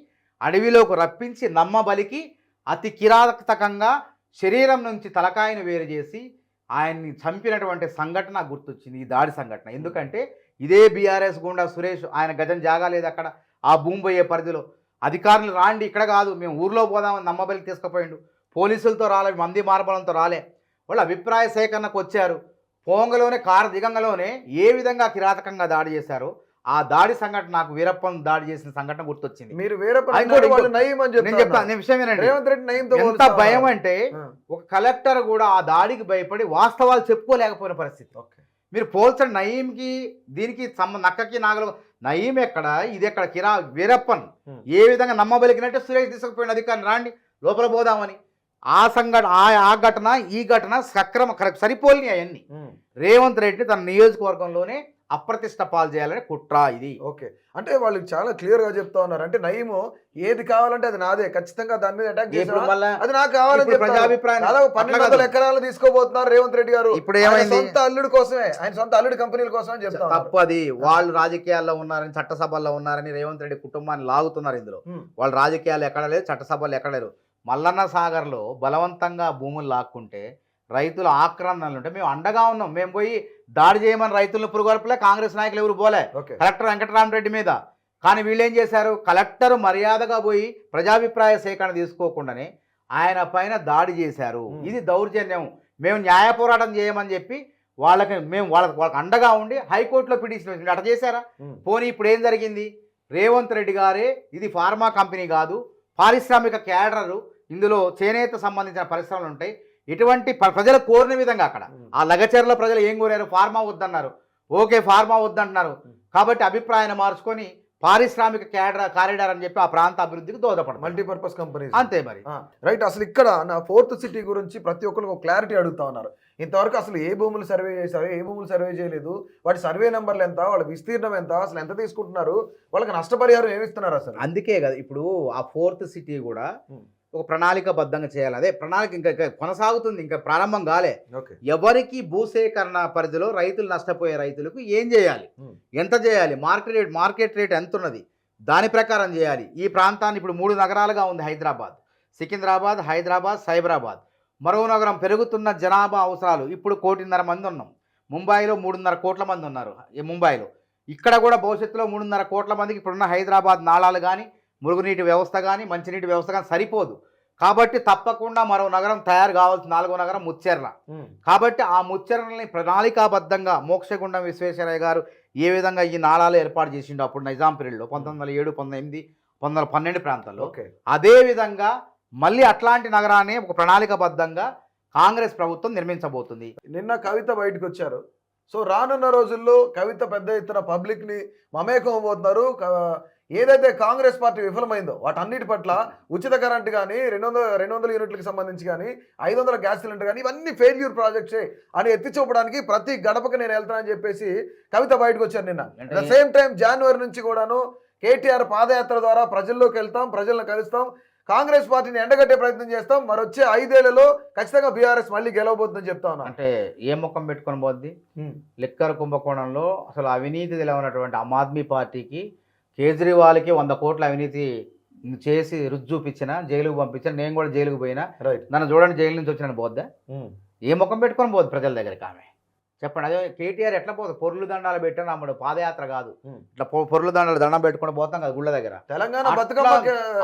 అడవిలోకి రప్పించి నమ్మబలికి అతి కిరాతకంగా శరీరం నుంచి తలకాయను వేరు చేసి ఆయన్ని చంపినటువంటి సంఘటన గుర్తొచ్చింది, ఈ దాడి సంఘటన. ఎందుకంటే ఇదే బీఆర్ఎస్ గుండా సురేష్, ఆయన గజం జాగాలేదు అక్కడ ఆ భూమి పోయే పరిధిలో. అధికారులు రాండి ఇక్కడ కాదు, మేము ఊర్లో పోదామని నమ్మబలికి తీసుకుపోయిండు. పోలీసులతో రాలే, మంది మార్బలంతో రాలే. వాళ్ళు అభిప్రాయ సేకరణకు వచ్చారు. పోంగలోనే కారు దిగంగలోనే ఏ విధంగా కిరాతకంగా దాడి చేశారో ఆ దాడి సంఘటన నాకు వీరప్పన్ దాడి చేసిన సంఘటన గుర్తొచ్చింది. మీరు ఎంత భయం అంటే ఒక కలెక్టర్ కూడా ఆ దాడికి భయపడి వాస్తవాలు చెప్పుకోలేకపోయిన పరిస్థితి. మీరు పోల్చండి నయీంకి దీనికి నక్కకి నాగలు. నయీం ఎక్కడ, ఇది ఎక్కడ? వీరప్పన్ ఏ విధంగా నమ్మబలికినట్టే సురేష్ తీసుకుపోయిన అధికారిని రాండి లోపల పోదామని. ఆ సంఘటన ఆ ఘటన ఈ ఘటన సరిపోలినాయి అవన్నీ. రేవంత్ రెడ్డి తన నియోజకవర్గంలోనే అప్రతిష్ట పాలు చేయాలని కుట్ర ఇది. ఓకే, అంటే వాళ్ళు చాలా క్లియర్ గా చెప్తా ఉన్నారు. అంటే నయీము ఏది కావాలంటే అది నాదే, ఖచ్చితంగా దాని మీద అటాక్ చేసి అది నాకు కావాలని ప్రజాభిప్రాయం 1200 ఎకరాలు తీసుకోబోతున్నారు రేవంత్ రెడ్డి గారు. ఇప్పుడు సొంత అల్లుడి కోసమే, ఆయన సొంత అల్లుడి కంపెనీల కోసమే చెప్తా. తప్పది. వాళ్ళు రాజకీయాల్లో ఉన్నారని, చట్టసభల్లో ఉన్నారని రేవంత్ రెడ్డి కుటుంబాన్ని లాగుతున్నారు ఇందులో. వాళ్ళు రాజకీయాలు ఎక్కడ లేదు, చట్టసభలు ఎక్కడ లేరు. మల్లన్న సాగర్లో బలవంతంగా భూములు లాక్కుంటే రైతుల ఆక్రమణలు ఉంటే మేము అండగా ఉన్నాం. మేము పోయి దాడి చేయమని రైతులను పురుగొల్పలే, కాంగ్రెస్ నాయకులు ఎవరు పోలే కలెక్టర్ వెంకటరామరెడ్డి మీద. కానీ వీళ్ళు ఏం చేశారు, కలెక్టర్ మర్యాదగా పోయి ప్రజాభిప్రాయ సేకరణ తీసుకోకుండానే ఆయన పైన దాడి చేశారు. ఇది దౌర్జన్యం. మేము న్యాయ పోరాటం చేయమని చెప్పి వాళ్ళకి అండగా ఉండి హైకోర్టులో పిటిషన్ వేసింది. అట్లా చేశారా? పోనీ ఇప్పుడు ఏం జరిగింది? రేవంత్ రెడ్డి గారే ఇది ఫార్మా కంపెనీ కాదు, పారిశ్రామిక క్యాడరు, ఇందులో చేనేత సంబంధించిన పరిశ్రమలు ఉంటాయి. ఇటువంటి ప్రజలు కోరిన విధంగా అక్కడ ఆ లగచర్ల ప్రజలు ఏం కోరారు? ఫార్మా వద్దన్నారు. ఓకే, ఫార్మా వద్దంటున్నారు కాబట్టి అభిప్రాయాన్ని మార్చుకొని పారిశ్రామిక కారిడార్ అని చెప్పి ఆ ప్రాంత అభివృద్ధికి దోహదపడతారు. మల్టీపర్పస్ కంపెనీ అంతే మరి. రైట్. అసలు ఇక్కడ నా 4th సిటీ గురించి ప్రతి ఒక్కరికి ఒక క్లారిటీ అడుగుతా ఉన్నారు. ఇంతవరకు అసలు ఏ భూములు సర్వే చేశారు, ఏ భూములు సర్వే చేయలేదు, వాటి సర్వే నెంబర్లు ఎంత, వాళ్ళ విస్తీర్ణం ఎంత, అసలు ఎంత తీసుకుంటున్నారు, వాళ్ళకి నష్టపరిహారం ఏమిస్తున్నారు అసలు? అందుకే కదా ఇప్పుడు ఆ 4th సిటీ కూడా ఒక ప్రణాళికబద్ధంగా చేయాలి. అదే ప్రణాళిక ఇంకా కొనసాగుతుంది, ఇంకా ప్రారంభం కాలే. ఎవరికి భూసేకరణ పరిధిలో రైతులు నష్టపోయే రైతులకు ఏం చేయాలి, ఎంత చేయాలి, మార్కెట్ రేట్ ఎంత ఉన్నది, దాని ప్రకారం చేయాలి. ఈ ప్రాంతాన్ని ఇప్పుడు 3 నగరాలుగా ఉంది హైదరాబాద్, సికింద్రాబాద్, హైదరాబాద్, సైబరాబాద్. మరో నగరం పెరుగుతున్న జనాభా అవసరాలు. ఇప్పుడు 1.5 మంది ఉన్నాం. ముంబైలో 3.5 కోట్ల మంది ఉన్నారు. ముంబైలో ఇక్కడ కూడా భవిష్యత్తులో 3.5 కోట్ల మందికి ఇప్పుడున్న హైదరాబాద్ నాళాలు కానీ, మురుగునీటి వ్యవస్థ కానీ, మంచినీటి వ్యవస్థ కానీ సరిపోదు. కాబట్టి తప్పకుండా మరో నగరం తయారు కావాల్సిన 4వ నగరం ముచ్చెర్ల. కాబట్టి ఆ ముచ్చెర్లని ప్రణాళికాబద్ధంగా మోక్షగుండం విశ్వేశ్వరయ్య గారు ఏ విధంగా ఈ నాళాలు ఏర్పాటు చేసిండో అప్పుడు నైజాం పీరియడ్లో 1907, 1908, 1912 ప్రాంతాల్లో, అదే విధంగా మళ్ళీ అట్లాంటి నగరాన్ని ఒక ప్రణాళికాబద్ధంగా కాంగ్రెస్ ప్రభుత్వం నిర్మించబోతుంది. నిన్న కవిత బయటకు వచ్చారు. సో రానున్న రోజుల్లో కవిత పెద్ద ఎత్తున పబ్లిక్ని మమేకం అవబోతున్నారు. ఏదైతే కాంగ్రెస్ పార్టీ విఫలమైందో వాటన్నిటి పట్ల ఉచిత కరెంట్ కానీ, 200 యూనిట్లకు సంబంధించి కానీ, 500 గ్యాస్ సిలిండర్ కానీ, ఇవన్నీ ఫెయిల్యూర్ ప్రాజెక్ట్సే అని ఎత్తి చూపడానికి ప్రతి గడపకు నేను వెళ్తానని చెప్పేసి కవిత బయటకు వచ్చారు నిన్న. అట్ ద సేమ్ టైం జనవరి నుంచి కూడాను కేటీఆర్ పాదయాత్ర ద్వారా ప్రజల్లోకి వెళ్తాం, ప్రజలను కలుస్తాం, కాంగ్రెస్ పార్టీని ఎండగట్టే ప్రయత్నం చేస్తాం, మరొచ్చే 5 ఏళ్లలో ఖచ్చితంగా బీఆర్ఎస్ మళ్ళీ గెలవబోతుందని చెప్తా ఉన్నా. అంటే ఏ ముఖం పెట్టుకొని పోద్ది? లిక్కర్ కుంభకోణంలో అసలు అవినీతి ఉన్నటువంటి ఆమ్ ఆద్మీ పార్టీకి, కేజ్రీవాల్కి 100 కోట్ల అవినీతి చేసి రుజు చూపించిన, జైలుకు పంపించిన, నేను కూడా జైలుకు పోయినా, నన్ను చూడండి జైలు నుంచి వచ్చిన పోద్దా? ఏ ముఖం పెట్టుకొని పోద్ది ప్రజల దగ్గరికి ఆమె? చెప్పండి. అదే కేటీఆర్ ఎట్లా పోతుంది? పొర్లు దండాలు పెట్టాను అమ్మడు, పాదయాత్ర కాదు. ఇట్లా పొర్లు దండాలు దండం పెట్టుకుని పోతాం కదా గుళ్ళ దగ్గర. తెలంగాణ అట్లా- బతుకమ్మ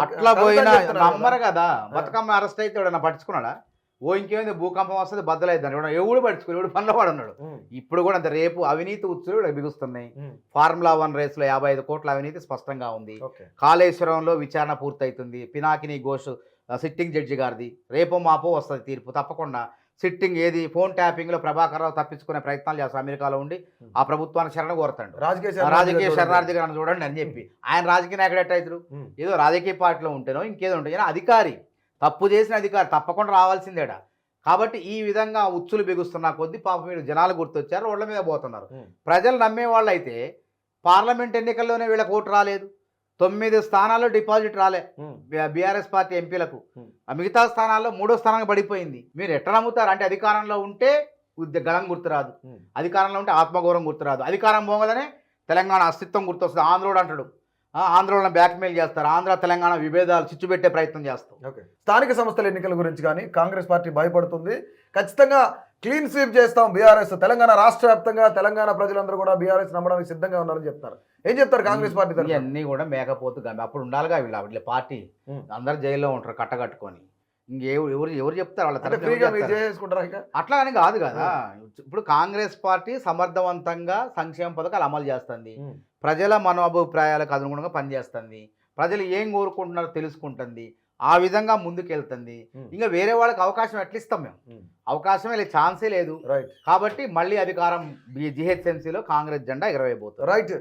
అట్లా పోయినా నమ్మరు కదా. బతుకమ్మ అరెస్ట్ అయితే ఎవడన్నా పట్టించుకున్నాడా? ఓ ఇంకేమైంది భూకంపం వస్తుంది బద్దలైద్దాను ఎవడు పట్టించుకుని ఎవడు పనులు వాడున్నాడు. ఇప్పుడు కూడా అంత రేపు అవినీతి ఉచ్చులు ఇక్కడ బిగుస్తున్నాయి. ఫార్ములా 1 రేస్లో 55 కోట్ల అవినీతి స్పష్టంగా ఉంది. కాళేశ్వరంలో విచారణ పూర్తవుతుంది. పినాకిని ఘోష్ సిట్టింగ్ జడ్జి గారిది రేపో మాపో వస్తుంది తీర్పు తప్పకుండా. సిట్టింగ్ ఏది ఫోన్ ట్యాపింగ్లో ప్రభాకర్ రావు తప్పించుకునే ప్రయత్నాలు చేస్తారు. అమెరికాలో ఉండి ఆ ప్రభుత్వాన్ని శరణ కోరుతాడు. రాజకీయ శరణార్థి గారిని చూడండి అని చెప్పి ఆయన రాజకీయ నాయకుడు ఎట్టయితారు? ఏదో రాజకీయ పార్టీలో ఉంటేనో ఇంకేదో ఉంటుంది. ఏదో అధికారి తప్పు చేసిన అధికారి తప్పకుండా రావాల్సిందేడా. కాబట్టి ఈ విధంగా ఉచ్చులు బిగుస్తున్న కొద్దీ పాప మీరు జనాలు గుర్తొచ్చారు, రోడ్ల మీద పోతున్నారు. ప్రజలు నమ్మేవాళ్ళు అయితే పార్లమెంట్ ఎన్నికల్లోనే వీళ్ళకి ఓటు రాలేదు. 9 స్థానాల్లో డిపాజిట్ రాలే బీఆర్ఎస్ పార్టీ ఎంపీలకు. మిగతా స్థానాల్లో 3వ స్థానానికి పడిపోయింది. మీరు ఎట్లా నమ్ముతారు? అంటే అధికారంలో ఉంటే గళం గుర్తురాదు, అధికారంలో ఉంటే ఆత్మగౌరవం గుర్తురాదు, అధికారం పోగలనే తెలంగాణ అస్తిత్వం గుర్తొస్తుంది. ఆంధ్రోడు అంటాడు, ఆంధ్రోళ్ళని బ్లాక్మెయిల్ చేస్తారు, ఆంధ్ర తెలంగాణ విభేదాలు చిచ్చు పెట్టే ప్రయత్నం చేస్తాం. ఓకే, స్థానిక సంస్థల ఎన్నికల గురించి కానీ కాంగ్రెస్ పార్టీ భయపడుతుంది. ఖచ్చితంగా క్లీన్ స్వీప్ చేస్తాం బీఆర్ఎస్. తెలంగాణ రాష్ట్ర వ్యాప్తంగా తెలంగాణ ప్రజలందరూ కూడా బీఆర్ఎస్ నమ్మడానికి సిద్ధంగా ఉన్నారని చెప్తారు. ఏం చెప్తారు కాంగ్రెస్ పార్టీ తరఫున? ఇవన్నీ కూడా మేకపోతు అప్పుడు ఉండాలిగా వీళ్ళ పార్టీ. అందరు జైల్లో ఉంటారు కట్టగట్టుకొని. ఎవరు చెప్తారు వాళ్ళ అట్లా అని కాదు కదా. ఇప్పుడు కాంగ్రెస్ పార్టీ సమర్థవంతంగా సంక్షేమ పథకాలు అమలు చేస్తుంది, ప్రజల మనోభిప్రాయాలకు అనుగుణంగా పనిచేస్తుంది, ప్రజలు ఏం కోరుకుంటున్నారో తెలుసుకుంటుంది, ఆ విధంగా ముందుకెళ్తుంది. ఇంకా వేరే వాళ్ళకి అవకాశం ఎట్లా ఇస్తాం మేము? అవకాశమే లేదు, ఛాన్సే లేదు. కాబట్టి మళ్ళీ అధికారం GHMCలో కాంగ్రెస్ జెండా ఎగరవేయబోతుంది. రైట్.